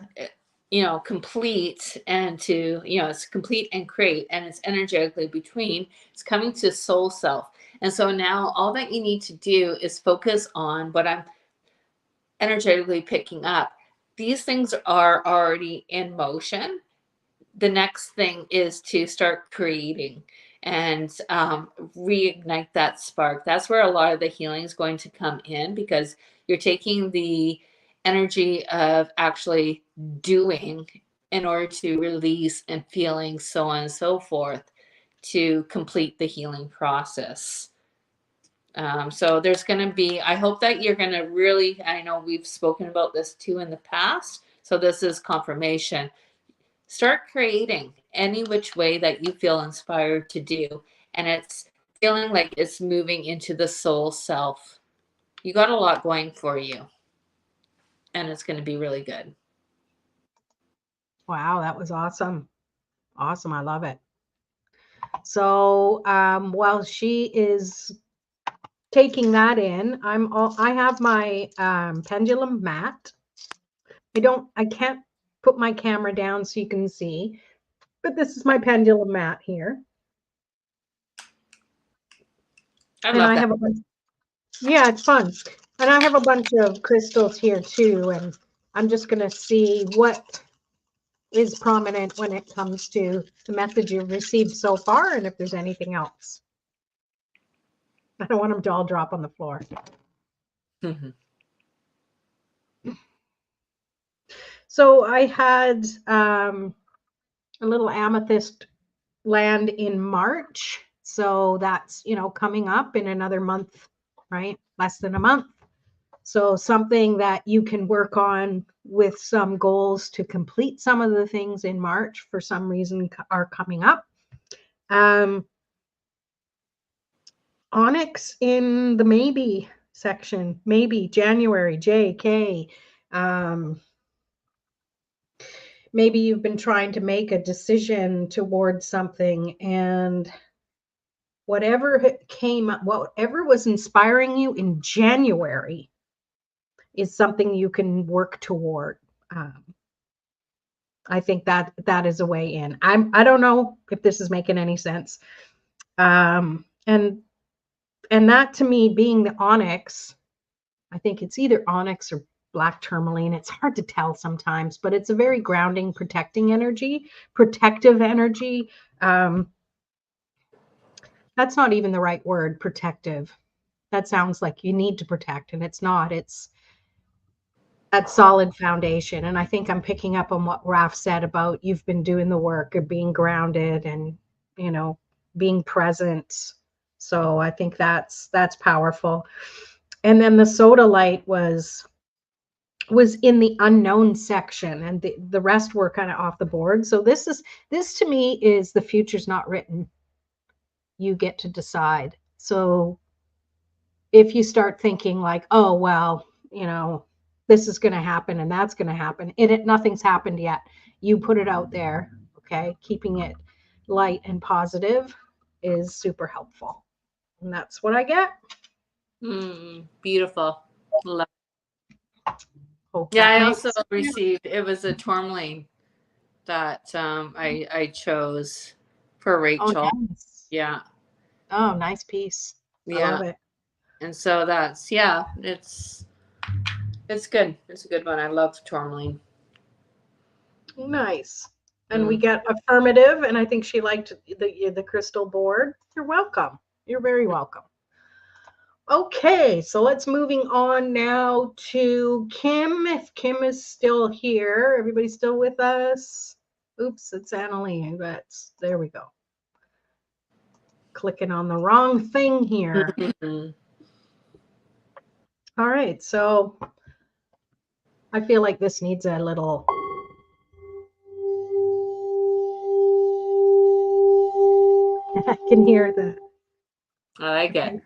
complete and to, it's complete and create, and it's energetically between, it's coming to soul self. And so now all that you need to do is focus on what I'm energetically picking up. These things are already in motion. The next thing is to start creating and reignite that spark. That's where a lot of the healing is going to come in, because you're taking the energy of actually doing in order to release and feeling, so on and so forth, to complete the healing process. So there's going to be, I hope that you're going to really, I know we've spoken about this too in the past, so this is confirmation. Start creating any which way that you feel inspired to do. And it's feeling like it's moving into the soul self. You got a lot going for you. And it's going to be really good. Wow, that was awesome. Awesome. I love it. So while she is taking that in, I have my pendulum mat. I can't put my camera down so you can see, But this is my pendulum mat here. I love that. have a bunch. Yeah, it's fun. And I have a bunch of crystals here too. And I'm just going to see what is prominent when it comes to the message you've received so far and if there's anything else. I don't want them to all drop on the floor. So I had a little amethyst land in March. So that's, coming up in another month, right? Less than a month. So something that you can work on with some goals to complete some of the things in March for some reason are coming up. Onyx in the maybe section, maybe January, JK. Maybe you've been trying to make a decision towards something, and whatever was inspiring you in January is something you can work toward. I think that is a way in. I don't know if this is making any sense. And that to me being the onyx, I think it's either onyx or black tourmaline. It's hard to tell sometimes, but it's a very grounding, protective energy. That's not even the right word, protective. That sounds like you need to protect, and it's not. It's that solid foundation. And I think I'm picking up on what Raph said about you've been doing the work of being grounded and, being present. So I think that's powerful. And then the soda light was in the unknown section, and the rest were kind of off the board. So this to me is the future's not written. You get to decide. So if you start thinking like, oh, well, this is going to happen and that's going to happen, nothing's happened yet. You put it out there. Okay. Keeping it light and positive is super helpful. And that's what I get. Beautiful. Love. Hope yeah, I also received, it was a tourmaline that I chose for Rachel. Oh, nice. Yeah. Oh, nice piece. Yeah. I love it. And so it's good. It's a good one. I love tourmaline. Nice. And we get affirmative, and I think she liked the crystal board. You're welcome. You're very welcome. Okay, so let's moving on now to Kim. If Kim is still here, everybody still with us? Oops, it's Annalie. There we go. Clicking on the wrong thing here. All right, so I feel like this needs a little. I can hear I like it.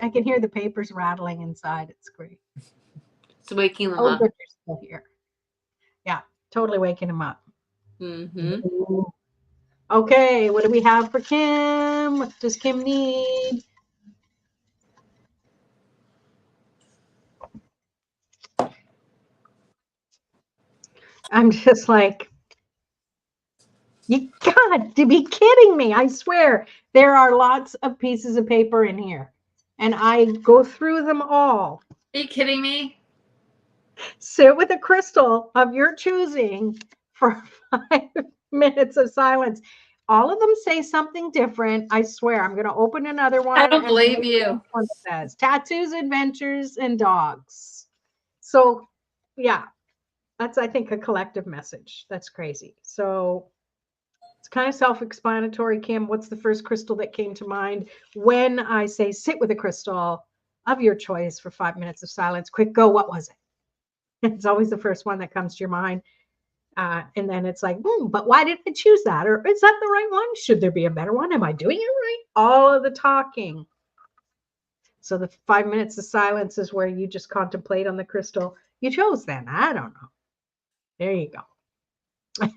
I can hear the papers rattling inside. It's great. It's waking them up. Good, you're still here. Yeah, totally waking them up. Okay, what do we have for Kim? What does Kim need? I'm just like, you got to be kidding me. I swear, there are lots of pieces of paper in here, and I go through them all. Are you kidding me? Sit with a crystal of your choosing for 5 minutes of silence. All of them say something different. I swear, I'm going to open another one. I don't believe you. One says tattoos, adventures, and dogs. So, yeah, that's, I think, a collective message. That's crazy. So it's kind of self-explanatory. Kim, what's the first crystal that came to mind when I say sit with a crystal of your choice for 5 minutes of silence? Quick, go. What was it? It's always the first one that comes to your mind. And then it's like, but why did I choose that? Or is that the right one? Should there be a better one? Am I doing it right? All of the talking. So the 5 minutes of silence is where you just contemplate on the crystal you chose then. I don't know. There you go.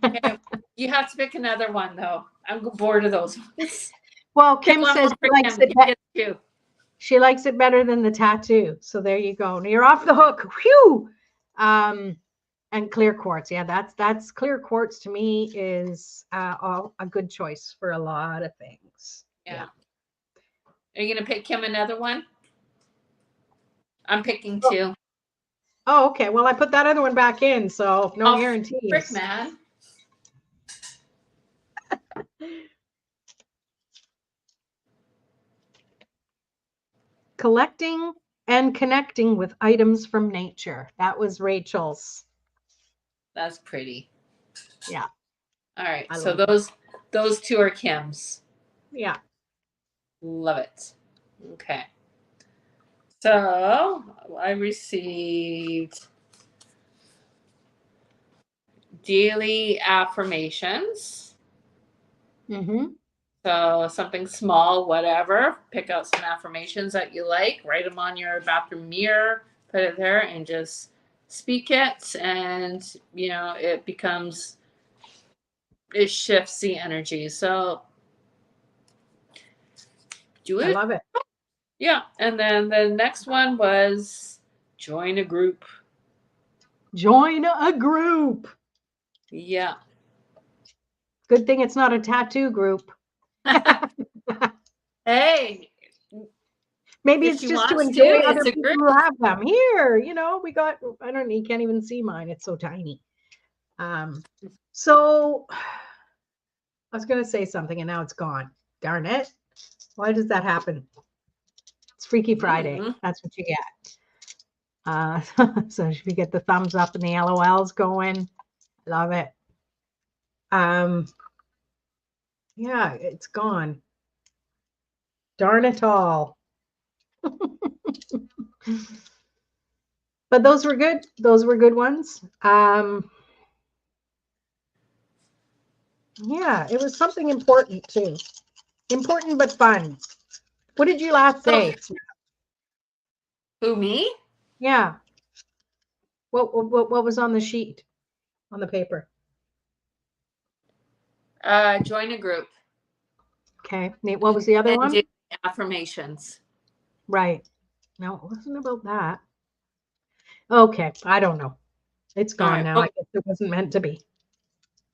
Okay. You have to pick another one, though. I'm bored of those ones. Well, Kim says she likes it better than the tattoo. So there you go. You're off the hook. Whew. And clear quartz. Yeah, that's clear quartz to me is a good choice for a lot of things. Yeah. Yeah. Are you gonna pick Kim another one? I'm picking Oh, two. oh, okay. Well, I put that other one back in, so no Oh, frick, guarantees. man. Collecting and connecting with items from nature. That was Rachel's. That's pretty. Yeah, All right. I So love that. those two are Kim's. Yeah. Love it. Okay. So I received daily affirmations. Mm-hmm. So something small, whatever. Pick out some affirmations that you like, write them on your bathroom mirror, put it there, and just speak it. And it becomes, it shifts the energy. So do I it. love it. Yeah. And then the next one was join a group. Join a group. Yeah. Good thing it's not a tattoo group. Hey, Maybe if it's she just to wants to, enjoy other it's a people group. who have them. Here, we got, I don't know, you can't even see mine. It's so tiny. So I was going to say something and now it's gone. Darn it. Why does that happen? It's Freaky Friday. Mm-hmm. That's what you get. So should we get the thumbs up and the LOLs going? Love it. Yeah, it's gone. Darn it all. But those were good. Those were good ones. Yeah, it was something important too. Important but fun. What did you last So, say? who, me? Yeah. What was on the sheet, on the paper? Join a group. Okay. Nate, what was the other And one? do affirmations. Right. No, it wasn't about that. Okay. I don't know. It's All gone right. now. I guess it wasn't meant to be.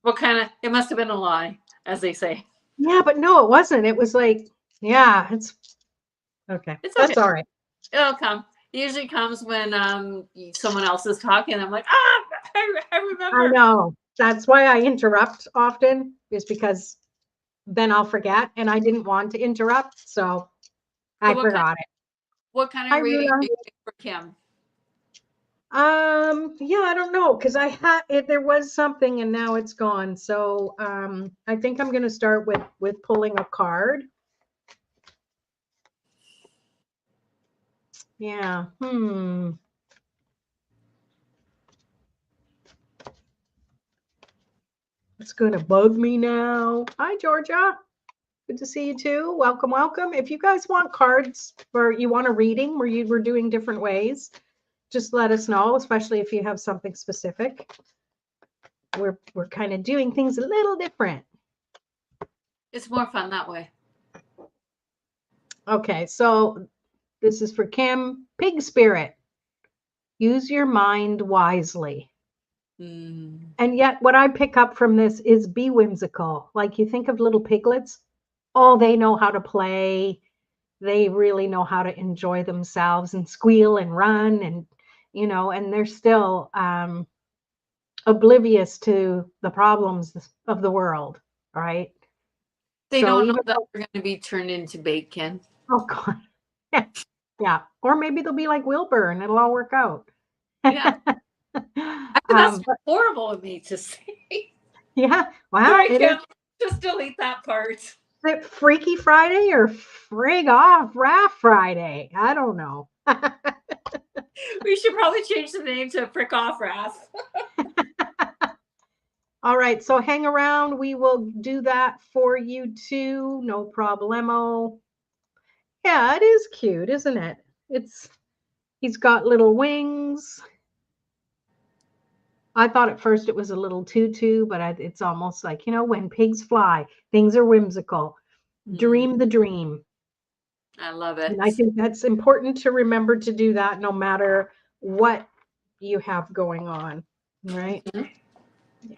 What kind of, it must have been a lie, as they say. Yeah, but no, it wasn't. It was like, yeah, it's okay. It's okay. That's all right. It'll come. It usually comes when someone else is talking. I'm like, I I remember. know. That's why I interrupt often, is because then I'll forget, and I didn't want to interrupt, so So I forgot it. what kind Hi, of reading Rula. do you think for Kim? Yeah, I don't know, because I had it, there was something and now it's gone. So I think I'm gonna start with pulling a card. Yeah. It's gonna bug me now. Hi, Georgia. Good to see you too. Welcome, welcome. If you guys want cards or you want a reading where we're doing different ways, just let us know, especially if you have something specific. We're kind of doing things a little different. It's more fun that way. Okay, so this is for Kim. Pig spirit. Use your mind wisely. And yet, what I pick up from this is be whimsical. Like you think of little piglets, oh, they know how to play. They really know how to enjoy themselves and squeal and run, and and they're still oblivious to the problems of the world, right? They So don't know even that though, we're going to be turned into bacon. oh God, yeah, or maybe they'll be like Wilbur and it'll all work out. Yeah. That's But horrible of me to say. yeah, well, Sorry, it is. Kim. Just delete that part. Is it Freaky Friday or Frig Off Raff Friday? I don't know. We should probably change the name to Frick Off Wrath. All right, so hang around. We will do that for you too. No problemo. Yeah, it is cute, isn't it? He's got little wings. I thought at first it was a little tutu, but it's almost like, when pigs fly, things are whimsical. Dream the dream. I love it. And I think that's important to remember to do that no matter what you have going on. Right. Mhm. Yeah.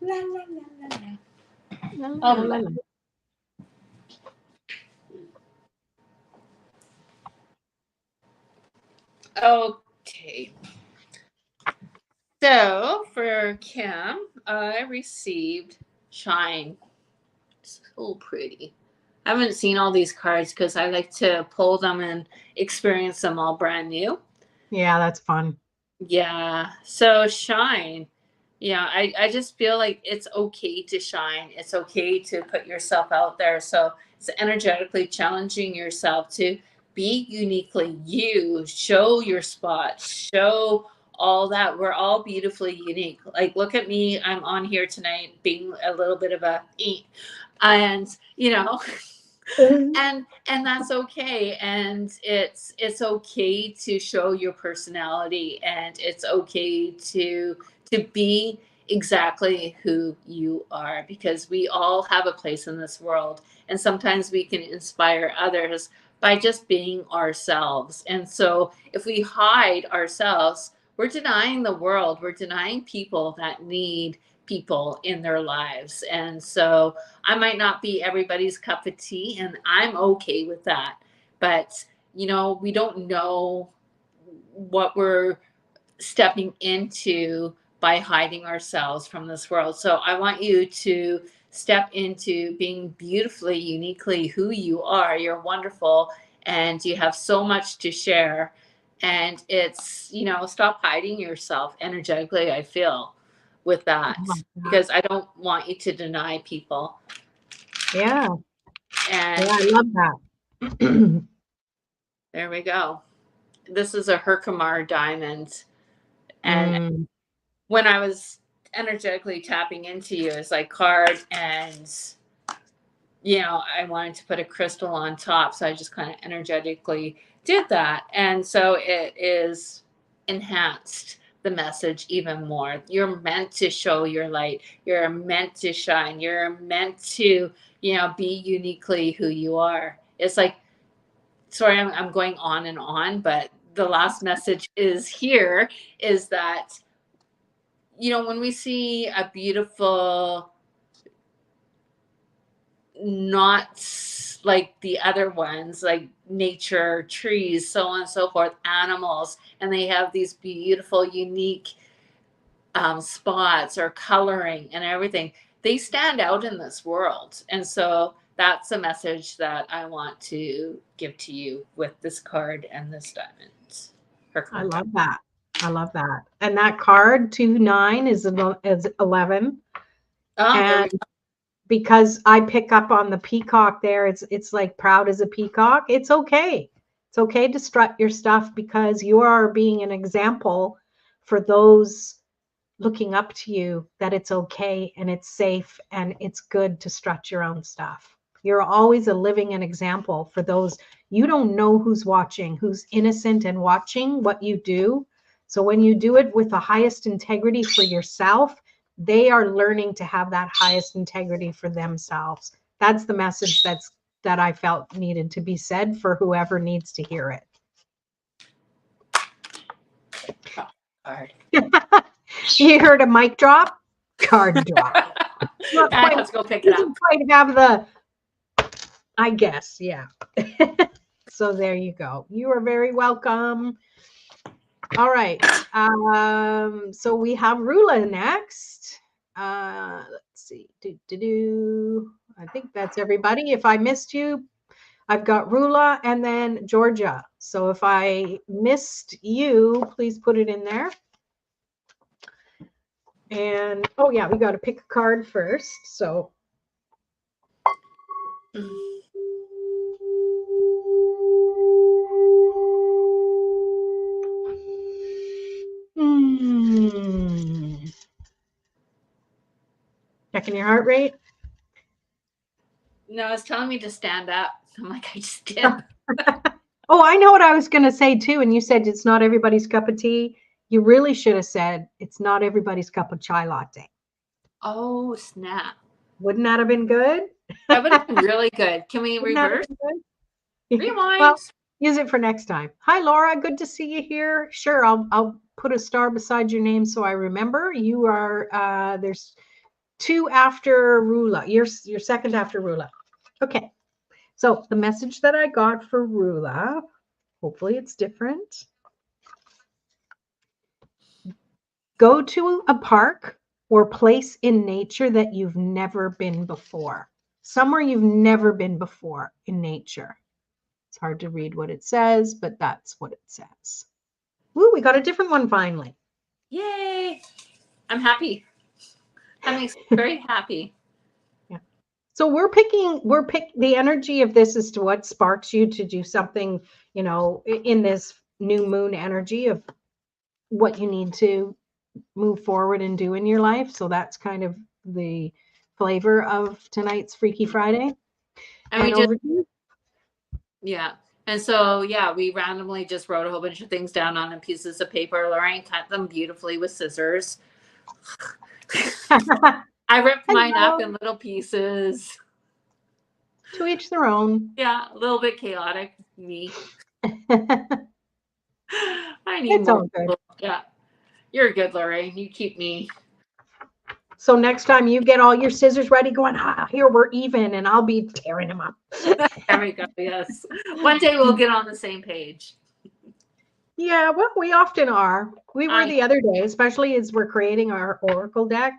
La, la, la, la, la. La, la, la, la. Okay. So for Kim, I received Shine. So pretty. I haven't seen all these cards because I like to pull them and experience them all brand new. Yeah, that's fun. Yeah. So shine. Yeah, I just feel like it's okay to shine. It's okay to put yourself out there. So it's energetically challenging yourself to be uniquely you, show your spot, show all that. We're all beautifully unique. Like, look at me. I'm on here tonight being a little bit of a, and, and that's okay, and it's okay to show your personality, and it's okay to be exactly who you are, because we all have a place in this world, and sometimes we can inspire others by just being ourselves. And so if we hide ourselves, we're denying the world, we're denying people that need people in their lives. And so I might not be everybody's cup of tea, and I'm okay with that. But, we don't know what we're stepping into by hiding ourselves from this world. So I want you to step into being beautifully, uniquely who you are. You're wonderful, and you have so much to share. And it's, stop hiding yourself energetically, I feel, with that, because I don't want you to deny people. Yeah. And Yeah, I love that. there we go. This is a Herkimer diamond. And Mm, when I was energetically tapping into you, it's like card, and I wanted to put a crystal on top. So I just kind of energetically did that. And so it is enhanced the message even more. You're meant to show your light. You're meant to shine. You're meant to, be uniquely who you are. It's like, sorry, I'm going on and on, but the last message is that, when we see a beautiful, not like the other ones, like nature, trees, so on and so forth, animals, and they have these beautiful, unique spots or coloring and everything, they stand out in this world. And so that's a message that I want to give to you with this card and this diamond. I love that. I love that. And that card 2-9 is 11. Oh, there we And because I pick up on the peacock there, it's like proud as a peacock. It's okay. It's okay to strut your stuff because you are being an example for those looking up to you, that it's okay and it's safe and it's good to strut your own stuff. You're always a living an example for those. You don't know who's watching, who's innocent and watching what you do. So when you do it with the highest integrity for yourself, they are learning to have that highest integrity for themselves. That's the message that I felt needed to be said for whoever needs to hear it. go. Card. You heard a mic drop? Card drop. Not I quite, have to go pick it up. doesn't quite have the, I guess, yeah. So there you go. You are very welcome. All right. So we have Rula next. Let's see. I think that's everybody. If I missed you, I've got Rula and then Georgia. So if I missed you, please put it in there. And oh yeah, we got to pick a card first. So checking your heart rate. No, it's telling me to stand up. I'm like, I just did. Oh, I know what I was going to say too. And you said it's not everybody's cup of tea. You really should have said it's not everybody's cup of chai latte. Oh, snap. Wouldn't that have been good? That would have been really good. Can we Wouldn't that have reverse? been good? Rewind. Well, Use it for next time. Hi, Laura. Good to see you here. Sure, I'll put a star beside your name so I remember. You are there's two after Rula. You're second after Rula. Okay. So the message that I got for Rula, hopefully it's different. Go to a park or place in nature that you've never been before. Somewhere you've never been before in nature. It's hard to read what it says, but that's what it says. Woo, we got a different one finally. Yay! I'm happy. That makes me very happy. Yeah. So we're the energy of this as to what sparks you to do something, in this new moon energy of what you need to move forward and do in your life. So that's kind of the flavor of tonight's Freaky Friday. And we just, yeah. And so, yeah, we randomly just wrote a whole bunch of things down on pieces of paper. Lorraine cut them beautifully with scissors. I ripped mine up in little pieces. To each their own. Yeah, a little bit chaotic. Me. I need It's more. all good. Yeah. You're good, Lorraine. You keep me. So next time you get all your scissors ready, going, here we're even, and I'll be tearing them up. There we go. Yes. One day we'll get on the same page. Yeah, well, we often are. We were the other day, especially as we're creating our Oracle deck.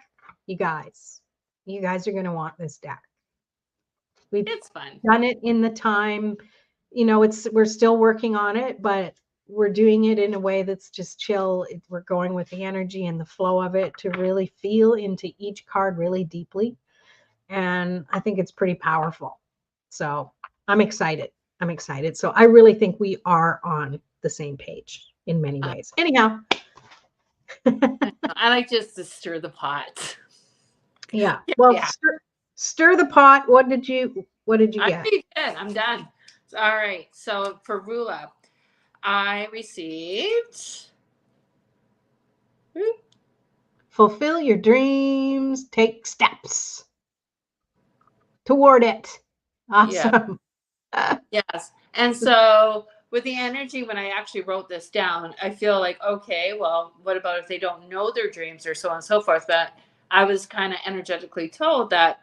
You guys are going to want this deck. It's fun. Done it in the time, we're still working on it, but we're doing it in a way that's just chill. We're going with the energy and the flow of it to really feel into each card really deeply. And I think it's pretty powerful. So I'm excited. So I really think we are on the same page in many ways. Anyhow. I like just to stir the pot. Yeah. Well, yeah. Stir the pot. What did you get? I'm done. All right. So for Rula, I received fulfill your dreams, take steps toward it. Awesome. Yeah. Yes. And so with the energy, when I actually wrote this down, I feel like, okay, well, what about if they don't know their dreams or so on and so forth? But I was kind of energetically told that,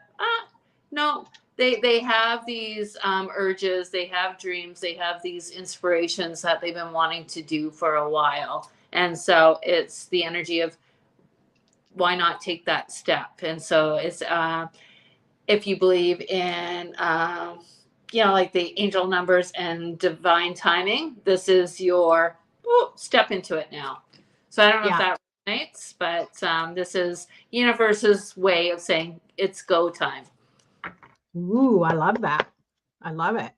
no, they have these urges, they have dreams, they have these inspirations that they've been wanting to do for a while. And so it's the energy of why not take that step? And so it's if you believe in like the angel numbers and divine timing, this is your step into it now. So I don't know if that resonates, but this is universe's way of saying it's go time. Ooh, I love that. I love it.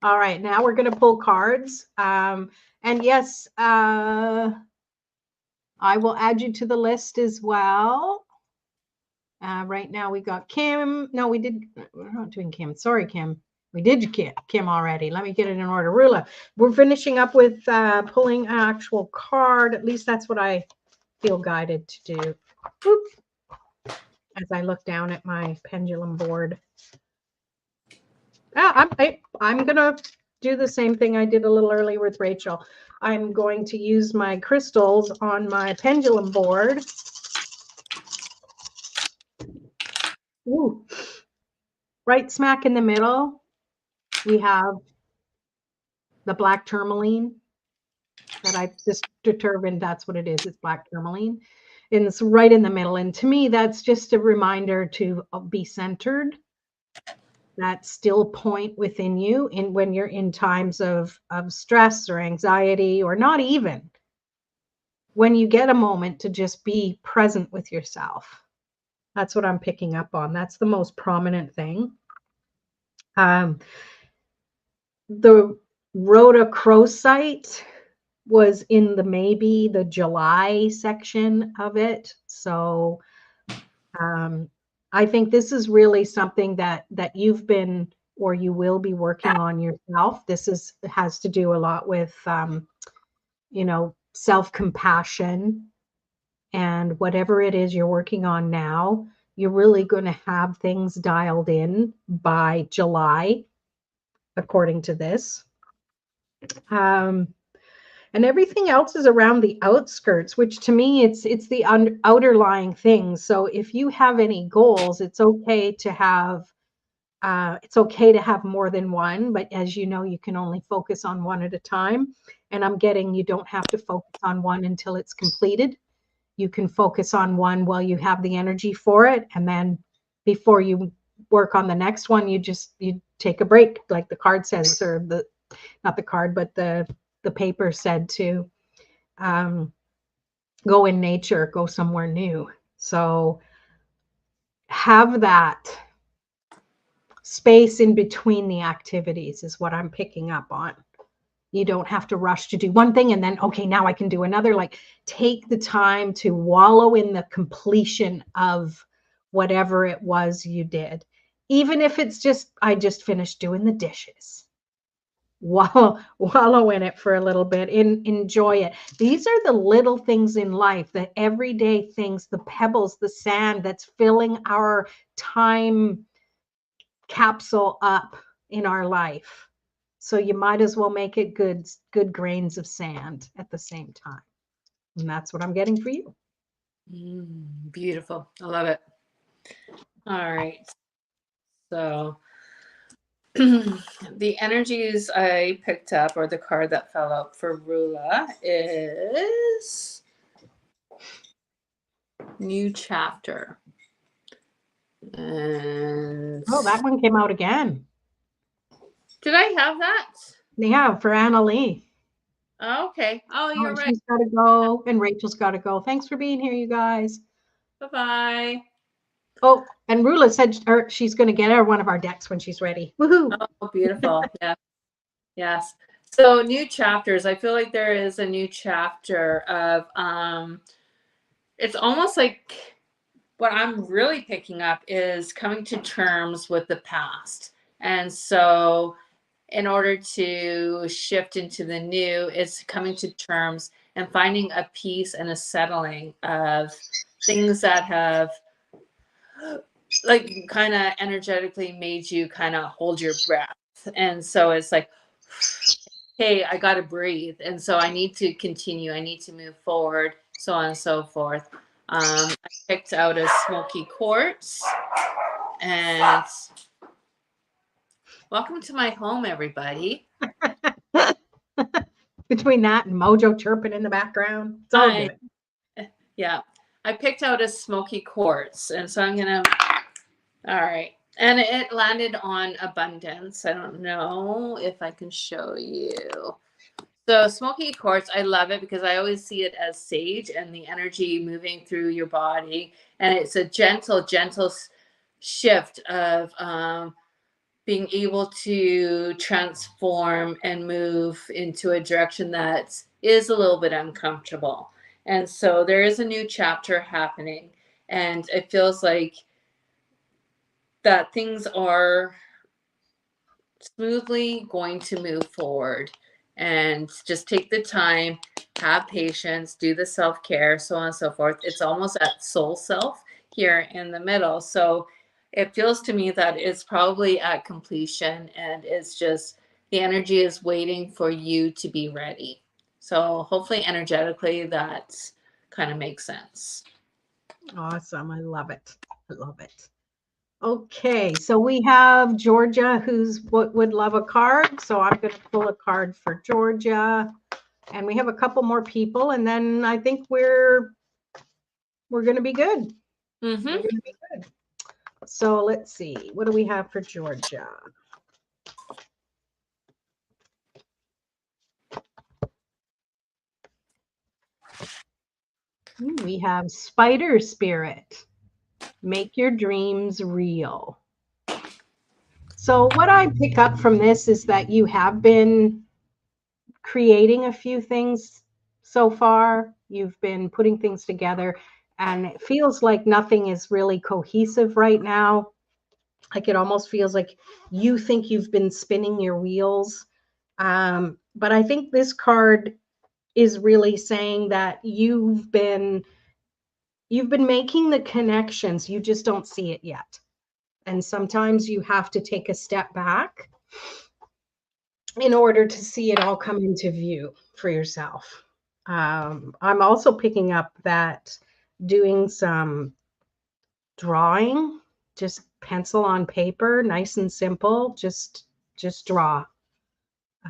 All right, now we're going to pull cards. And yes, I will add you to the list as well. Right now we got Kim. No, we're not doing Kim. Sorry, Kim. We did Kim already. Let me get it in order. Rula, we're finishing up with pulling an actual card. At least that's what I feel guided to do. Oops. As I look down at my pendulum board. I'm going to do the same thing I did a little earlier with Rachel. I'm going to use my crystals on my pendulum board. Ooh. Right smack in the middle, we have the black tourmaline that I just determined that's what it is. It's black tourmaline. And it's right in the middle. And to me, that's just a reminder to be centered. That still point within you when you're in times of stress or anxiety, or not even when you get a moment to just be present with yourself. That's what I'm picking up on. That's the most prominent thing. The rhodochrosite was in the July section of it. So I think this is really something that you've been or you will be working on yourself. This has to do a lot with self-compassion, and whatever it is you're working on now, you're really going to have things dialed in by July, according to this. Um, and everything else is around the outskirts, which to me it's the outerlying things. So if you have any goals, it's okay to have more than one, but as you know, you can only focus on one at a time. And I'm getting you don't have to focus on one until it's completed. You can focus on one while you have the energy for it, and then before you work on the next one, you take a break, like the card says, or the not the card, but the paper said to um, go in nature, go somewhere new. So have that space in between the activities is what I'm picking up on. You don't have to rush to do one thing and then, okay, now I can do another. Like, take the time to wallow in the completion of whatever it was you did. Even if it's just, I just finished doing the dishes. Wallow in it for a little bit and enjoy it. These are the little things in life, the everyday things, the pebbles, the sand that's filling our time capsule up in our life. So you might as well make it good grains of sand at the same time. And that's what I'm getting for you. Beautiful. I love it. All right. So the energies I picked up, or the card that fell out for Rula, is new chapter. And Oh, that one came out again. did I have that? Yeah, for Anna Lee. Oh, okay. Oh, Oh, you're and right. she's got to go, and Rachel's got to go. Thanks for being here, you guys. Bye-bye. Oh, and Rula said she's going to get her one of our decks when she's ready. Woohoo! Oh, beautiful. Yeah. Yes. So new chapters. I feel like there is a new chapter of it's almost like what I'm really picking up is coming to terms with the past. And so in order to shift into the new, it's coming to terms and finding a peace and a settling of things that have like kind of energetically made you kind of hold your breath. And so it's like, hey, I got to breathe. And so I need to continue. I need to move forward, so on and so forth. I picked out a smoky quartz. And welcome to my home, everybody. Between that and Mojo chirping in the background, it's all good. Yeah. I picked out a smoky quartz. And so I'm going to, all right. And it landed on abundance. I don't know if I can show you. So smoky quartz, I love it because I always see it as sage and the energy moving through your body. And it's a gentle shift of being able to transform and move into a direction that is a little bit uncomfortable. And so there is a new chapter happening. And it feels like that things are smoothly going to move forward, and just take the time, have patience, do the self-care, so on and so forth. It's almost at soul self here in the middle. So it feels to me that it's probably at completion, and it's just the energy is waiting for you to be ready. So hopefully energetically that kind of makes sense. Awesome. I love it. I love it. Okay, so we have Georgia who's would love a card. So I'm going to pull a card for Georgia. And we have a couple more people, and then I think we're going to be good. We're going to be good. So let's see. What do we have for Georgia? We have Spider Spirit. Make your dreams real. So what I pick up from this is that you have been creating a few things so far. You've been putting things together, and it feels like nothing is really cohesive right now. Like, it almost feels like you think you've been spinning your wheels. But I think this card is really saying that you've been making the connections, you just don't see it yet. And sometimes you have to take a step back in order to see it all come into view for yourself. I'm also picking up that doing some drawing, just pencil on paper, nice and simple, just draw.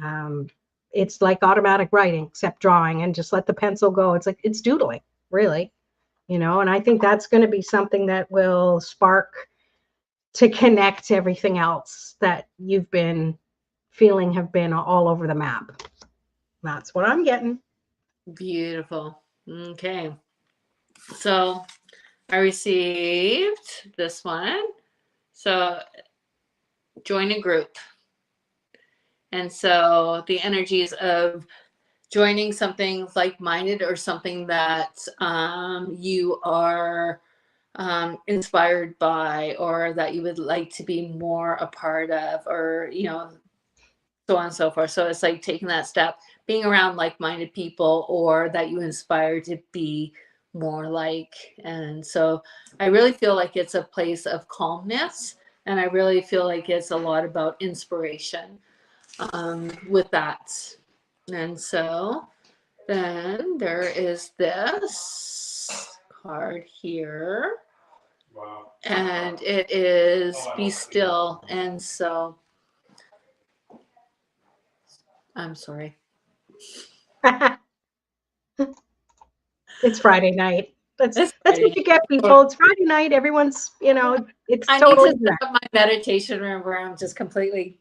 Um, it's like automatic writing, except drawing, and just let the pencil go. It's like it's doodling, really, and I think that's going to be something that will spark to connect everything else that you've been feeling have been all over the map. That's what I'm getting. Beautiful. Okay. So I received this one. So join a group. And so the energies of joining something like-minded or something that you are inspired by, or that you would like to be more a part of, or so on and so forth. So it's like taking that step, being around like-minded people, or that you inspire to be more like. And so I really feel like it's a place of calmness, and I really feel like it's a lot about inspiration with that. And so then there is this card here. Wow. And it is be still. And so I'm sorry. It's Friday night. That's It's what Friday you get, people. It's Friday night. Everyone's, it's I need totally to set up my meditation room where I'm just completely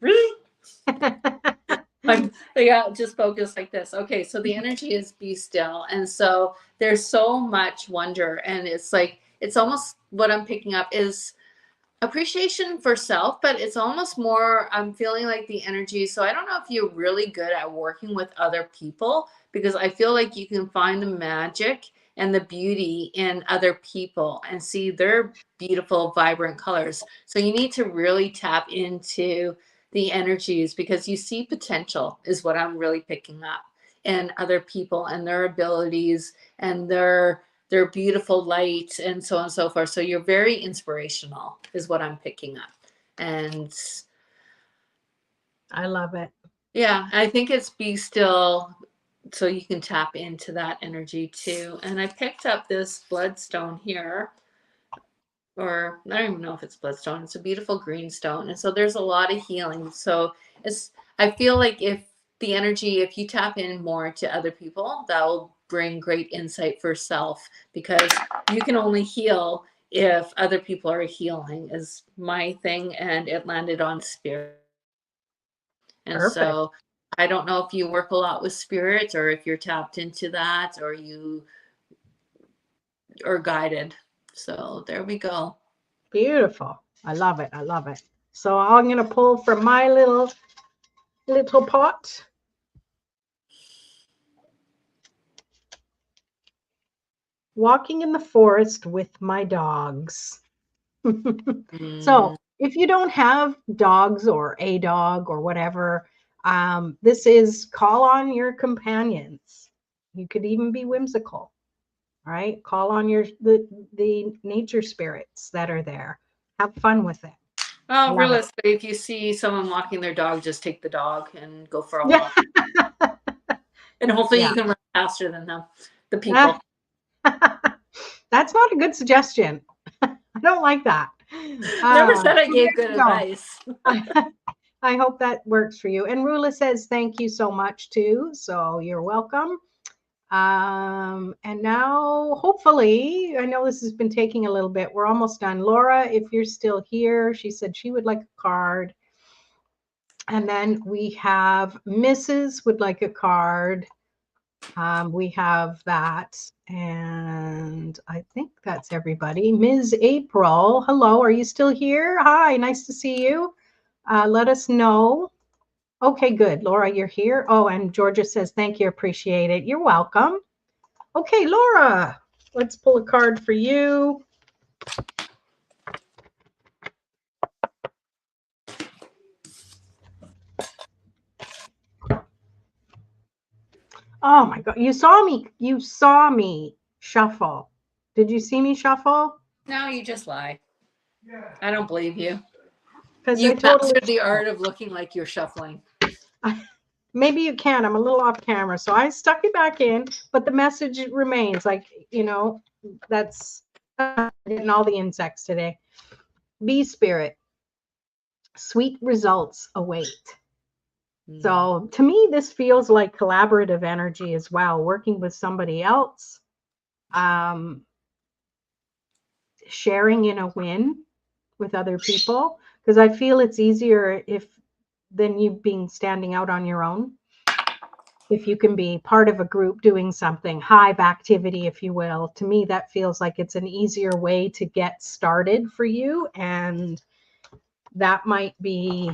just focus like this. Okay, so the energy is be still. And so there's so much wonder, and it's like it's almost what I'm picking up is appreciation for self, but it's almost more I'm feeling like the energy. So I don't know if you're really good at working with other people, because I feel like you can find the magic and the beauty in other people and see their beautiful vibrant colors. So you need to really tap into the energies, because you see potential is what I'm really picking up in other people and their abilities and their beautiful light and so on and so forth. So you're very inspirational is what I'm picking up. And I love it. yeah, I think it's be still, so you can tap into that energy too. And I picked up this bloodstone here, or I don't even know if it's bloodstone. It's a beautiful green stone. And so there's a lot of healing. So I feel like if you tap in more to other people, that will bring great insight for self, because you can only heal if other people are healing is my thing. And it landed on spirit. And Perfect. so I don't know if you work a lot with spirit, or if you're tapped into that, or you are guided. So there we go. Beautiful. I love it. I love it. So I'm going to pull from my little pot. Walking in the forest with my dogs. So if you don't have dogs or a dog or whatever, this is call on your companions. You could even be whimsical, right? Call on the nature spirits that are there. Have fun with it. Well, Love it. realistically, if you see someone walking their dog, just take the dog and go for a Yeah. walk. And hopefully Yeah. you can run faster than them, the people. That's not a good suggestion. I don't like that. Never said I gave good There you go. advice. I hope that works for you. And Rula says thank you so much too. So you're welcome. And now hopefully, I know this has been taking a little bit. We're almost done. Laura, if you're still here, she said she would like a card. And then we have Mrs. would like a card. We have that. And I think that's everybody. Ms. April, hello. Are you still here? Hi, nice to see you. Let us know. Okay, good. Laura, you're here. Oh, and Georgia says, thank you. Appreciate it. You're welcome. Okay, Laura, let's pull a card for you. Oh my God. You saw me shuffle. Did you see me shuffle? No, you just lie. I don't believe you. Because You I totally mastered the art of looking like you're shuffling. maybe you can. I'm a little off camera. So I stuck it back in, but the message remains like, that's getting all the insects today. Bee spirit, sweet results await. So to me, this feels like collaborative energy as well, working with somebody else, sharing in a win with other people, because I feel it's easier than you being standing out on your own. If you can be part of a group doing something, hive activity, if you will, to me, that feels like it's an easier way to get started for you. And that might be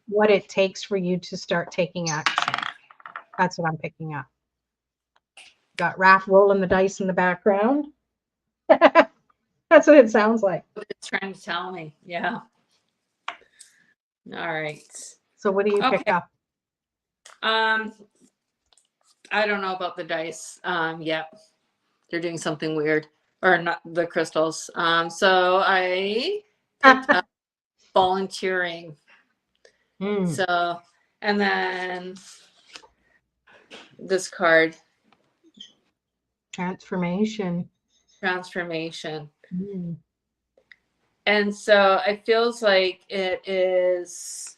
what it takes for you to start taking action. That's what I'm picking up. Got Raph rolling the dice in the background. That's what it sounds like. It's trying to tell me. Yeah. All right. So what do you pick up? I don't know about the dice. Yeah. They're doing something weird. Or not the crystals. So I picked up volunteering. So, and then this card. Transformation. And so it feels like it is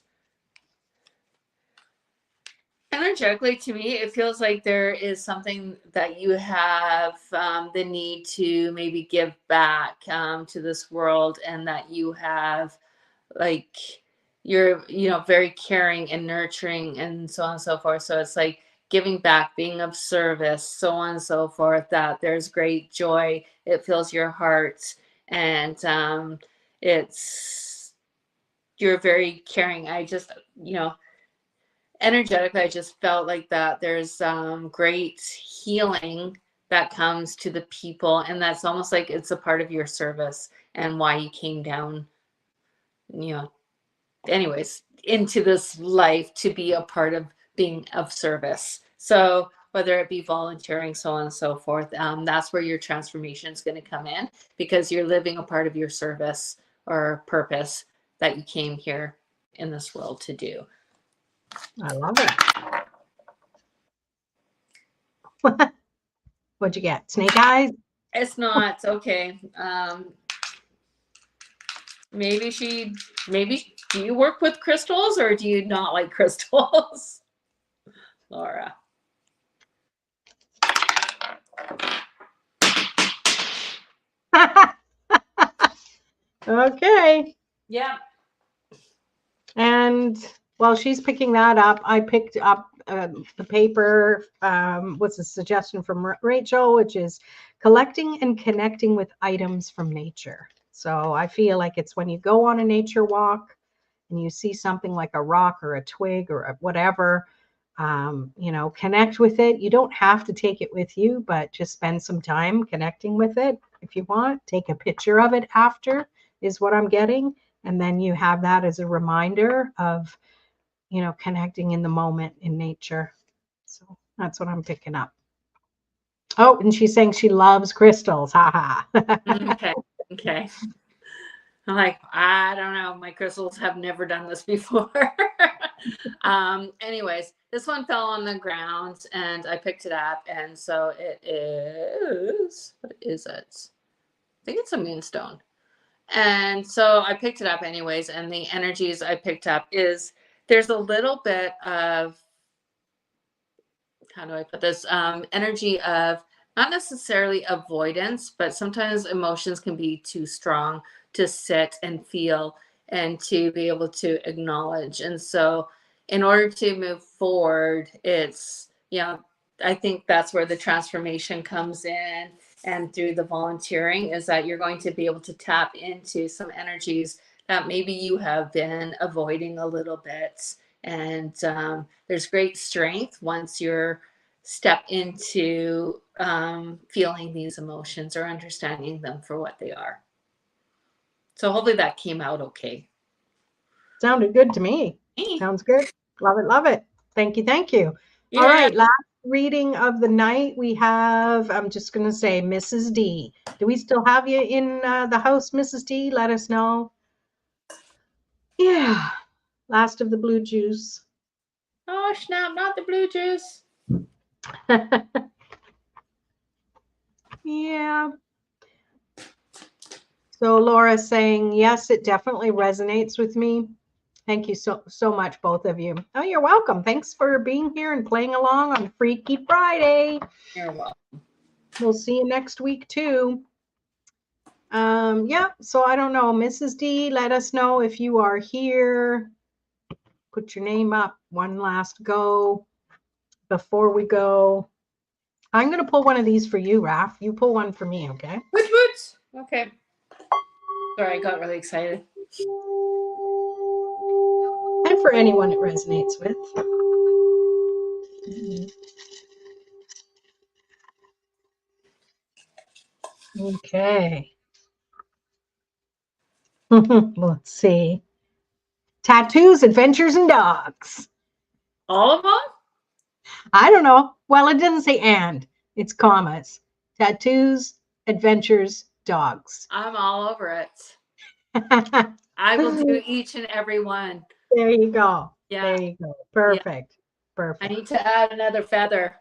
energetically, to me, it feels like there is something that you have the need to maybe give back to this world, and that you have like you're very caring and nurturing and so on and so forth. So it's like giving back, being of service, so on and so forth, that there's great joy. It fills your heart, and you're very caring. I just, energetically, I just felt like that there's great healing that comes to the people, and that's almost like it's a part of your service and why you came down, anyways, into this life, to be a part of being of service. So whether it be volunteering, so on and so forth, that's where your transformation is going to come in, because you're living a part of your service or purpose that you came here in this world to do. I love it. What'd you get? Snake eyes? It's not. Okay. Maybe do you work with crystals, or do you not like crystals? Laura. Okay. Yeah. And while she's picking that up, I picked up the paper. What's a suggestion from Rachel, which is collecting and connecting with items from nature. So I feel like it's when you go on a nature walk and you see something like a rock or a twig or whatever, connect with it. You don't have to take it with you, but just spend some time connecting with it. If you want, take a picture of it after, is what I'm getting. And then you have that as a reminder of, connecting in the moment in nature. So that's what I'm picking up. Oh, and she's saying she loves crystals. Ha ha. Okay. I'm like, I don't know. My crystals have never done this before. Anyways, this one fell on the ground and I picked it up. And so it is, what is it? I think it's a moonstone. And so I picked it up anyways. And the energies I picked up is, there's a little bit of, how do I put this? Energy of not necessarily avoidance, but sometimes emotions can be too strong to sit and feel and to be able to acknowledge. And so in order to move forward, it's, I think that's where the transformation comes in. And through the volunteering is that you're going to be able to tap into some energies that maybe you have been avoiding a little bit. And there's great strength once you're step into feeling these emotions or understanding them for what they are. So hopefully that came out okay. Sounded good to me. Sounds good. Love it. Love it. Thank you. Thank you. Yeah. All right. Last reading of the night we have, I'm just going to say, Mrs. D. Do we still have you in the house, Mrs. D? Let us know. Yeah. Last of the blue juice. Oh, snap, not the blue juice. Yeah. So Laura's saying, yes, it definitely resonates with me. Thank you so much, both of you. Oh, you're welcome. Thanks for being here and playing along on Freaky Friday. You're welcome. We'll see you next week too. Yeah, so I don't know, Mrs. D, let us know if you are here. Put your name up. One last go before we go. I'm going to pull one of these for you, Raph. You pull one for me, okay? Woots. Okay. Sorry, I got really excited. And for anyone it resonates with. Okay. Let's see. Tattoos, adventures, and dogs. All of them? I don't know. Well, it doesn't say and. It's commas. Tattoos, adventures, dogs. I'm all over it. I will do each and every one. There you go. Yeah. There you go. Perfect. Yeah. Perfect. I need to add another feather.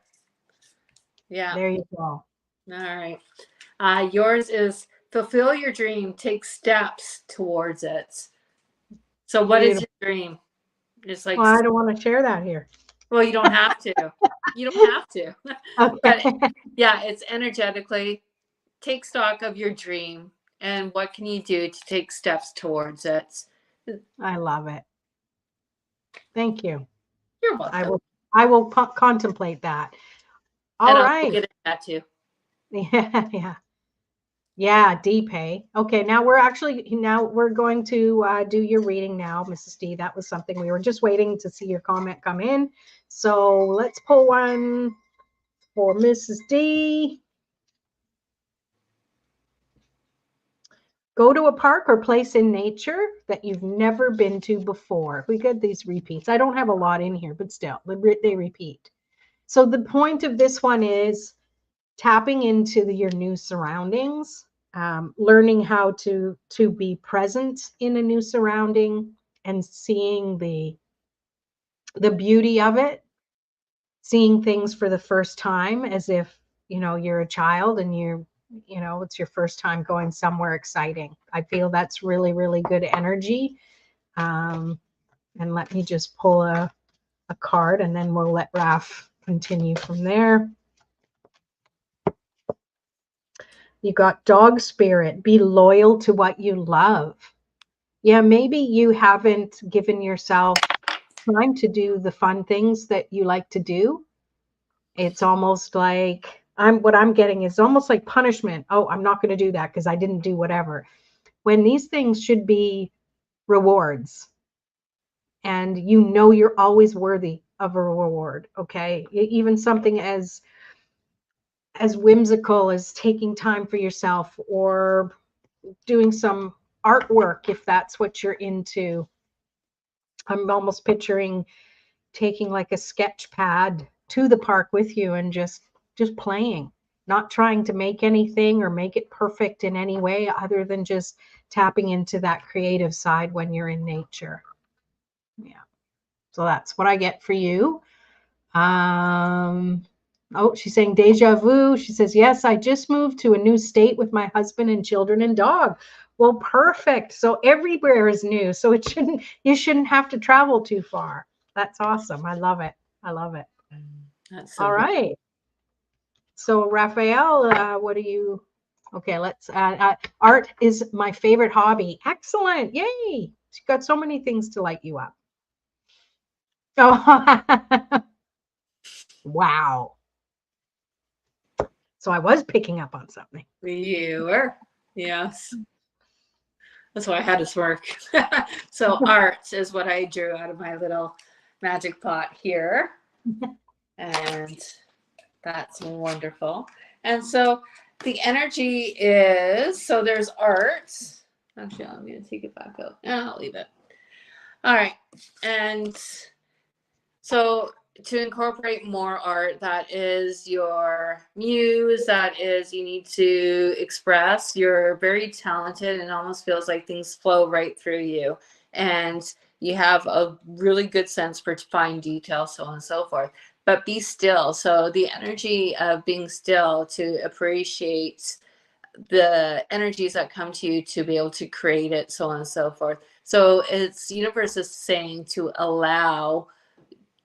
Yeah. There you go. All right. Yours is fulfill your dream, take steps towards it. So what is your dream? Just like, well, I don't want to share that here. Well, you don't have to. You don't have to. Okay. But yeah, it's energetically take stock of your dream and what can you do to take steps towards it. I love it. Thank you. You're welcome. I will contemplate that. All right. I'll get that too. Yeah. Yeah, Deepay. Okay, now we're going to do your reading now, Mrs. D. That was something we were just waiting to see your comment come in. So let's pull one for Mrs. D. Go to a park or place in nature that you've never been to before. We get these repeats. I don't have a lot in here, but still, they repeat. So the point of this one is tapping into your new surroundings, learning how to be present in a new surrounding and seeing the beauty of it, seeing things for the first time as if, you're a child and it's your first time going somewhere exciting. I feel that's really, really good energy. And let me just pull a card and then we'll let Raph continue from there. You got dog spirit. Be loyal to what you love. Yeah, maybe you haven't given yourself time to do the fun things that you like to do. It's almost like what I'm getting is almost like punishment. Oh, I'm not going to do that because I didn't do whatever. When these things should be rewards. And you're always worthy of a reward, okay? Even something as whimsical as taking time for yourself or doing some artwork if that's what you're into. I'm almost picturing taking like a sketch pad to the park with you and just playing, not trying to make anything or make it perfect in any way other than just tapping into that creative side when you're in nature. Yeah. So that's what I get for you. Oh, she's saying deja vu. She says, yes, I just moved to a new state with my husband and children and dog. Well, perfect. So everywhere is new. So you shouldn't have to travel too far. That's awesome. I love it. I love it. That's so All good. right. So Raphael, what do you, okay, let's, art is my favorite hobby. Excellent. Yay. She's got so many things to light you up. Oh, wow. So I was picking up on something. You were. Yes. That's why I had to smirk. So art is what I drew out of my little magic pot here. And that's wonderful. And so the energy is, so there's art. Actually, I'm going to take it back out. And I'll leave it. All right. And so to incorporate more art, that is your muse, that is you need to express. You're very talented and it almost feels like things flow right through you. And You have a really good sense for fine detail, so on and so forth. But be still. So the energy of being still to appreciate the energies that come to you to be able to create it, so on and so forth. So it's universe is saying to allow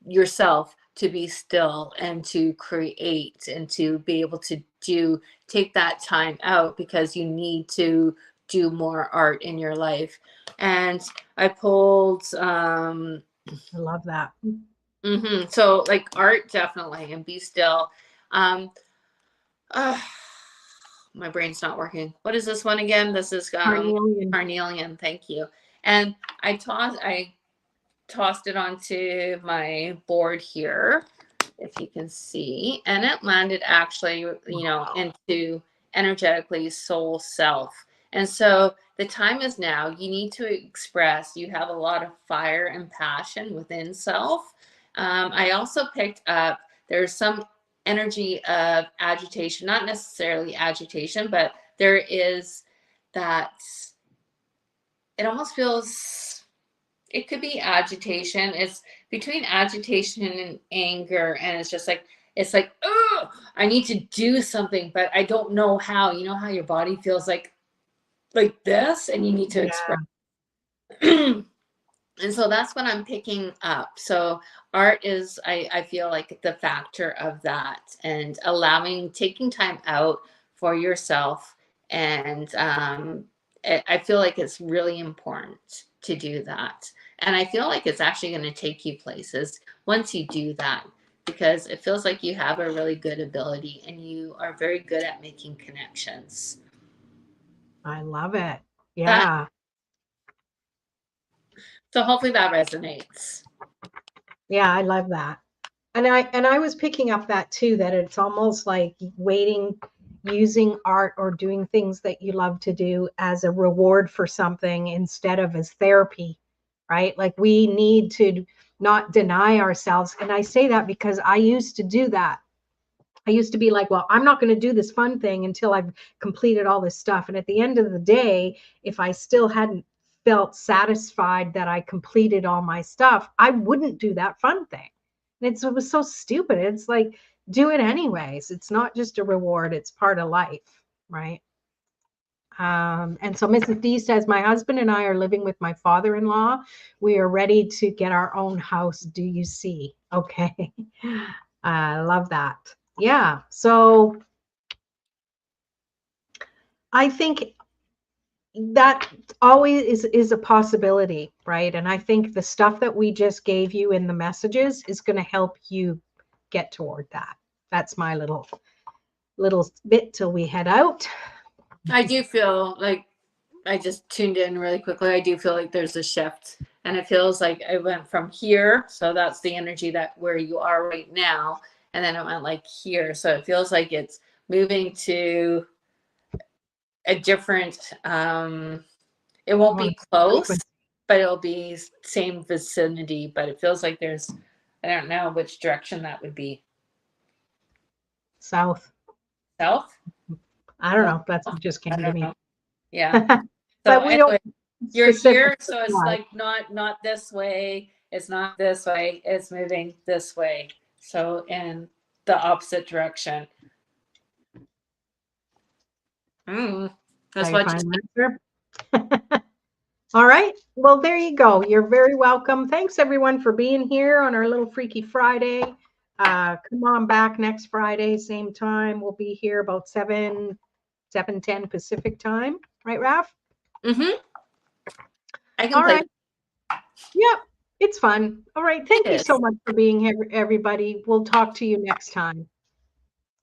yourself to be still and to create and to be able to take that time out, because you need to do more art in your life. And I pulled I love that. so like art definitely, and be still. um uh, my brain's not working. What is this one again? This is Carnelian. carnelian. Thank you. And I tossed it onto my board here, if you can see, and it landed actually, into energetically soul self. And so the time is now. You need to express. You have a lot of fire and passion within self. I also picked up, there's some energy of agitation, not necessarily agitation, but there is that, it almost feels, it could be agitation. It's between agitation and anger, and it's like, oh, I need to do something, but I don't know how. You know how your body feels like this, and you need to express. And so that's what I'm picking up. So art is, I feel like, the factor of that, and taking time out for yourself. And I feel like it's really important to do that. And I feel like it's actually going to take you places once you do that, because it feels like you have a really good ability and you are very good at making connections. I love it. That, Yeah. so hopefully that resonates. Yeah, I love that. And I was picking up that too, that it's almost like using art or doing things that you love to do as a reward for something instead of as therapy, right? Like we need to not deny ourselves. And I say that because I used to do that. I used to be like, well, I'm not going to do this fun thing until I've completed all this stuff. And at the end of the day, if I still hadn't felt satisfied that I completed all my stuff, I wouldn't do that fun thing. And it was so stupid. It's like, do it anyways. It's not just a reward, it's part of life, right? And so Mrs. D says, my husband and I are living with my father-in-law. We are ready to get our own house. Do you see? Okay. I love that. Yeah. So I think that always is a possibility, right? And I think the stuff that we just gave you in the messages is going to help you get toward that. That's my little bit till we head out. I do feel like, I just tuned in really quickly. I do feel like there's a shift, and it feels like I went from here. So that's the energy that where you are right now. And then it went like here. So it feels like it's moving to a different, it won't be close, but it'll be same vicinity. But it feels like there's, I don't know which direction that would be. South. South? I don't know. That's what just came to me. Know. Yeah. But we anyway, don't. You're here, so it's like not this way. It's not this way. It's moving this way. So in the opposite direction. That's what. All right. Well, there you go. You're very welcome. Thanks everyone for being here on our little Freaky Friday. Come on back next Friday, same time. We'll be here about 7:10 Pacific time. Right, Raph? Mm-hmm. I can All play. Right. Yep. It's fun. All right. Thank you so much for being here, everybody. We'll talk to you next time.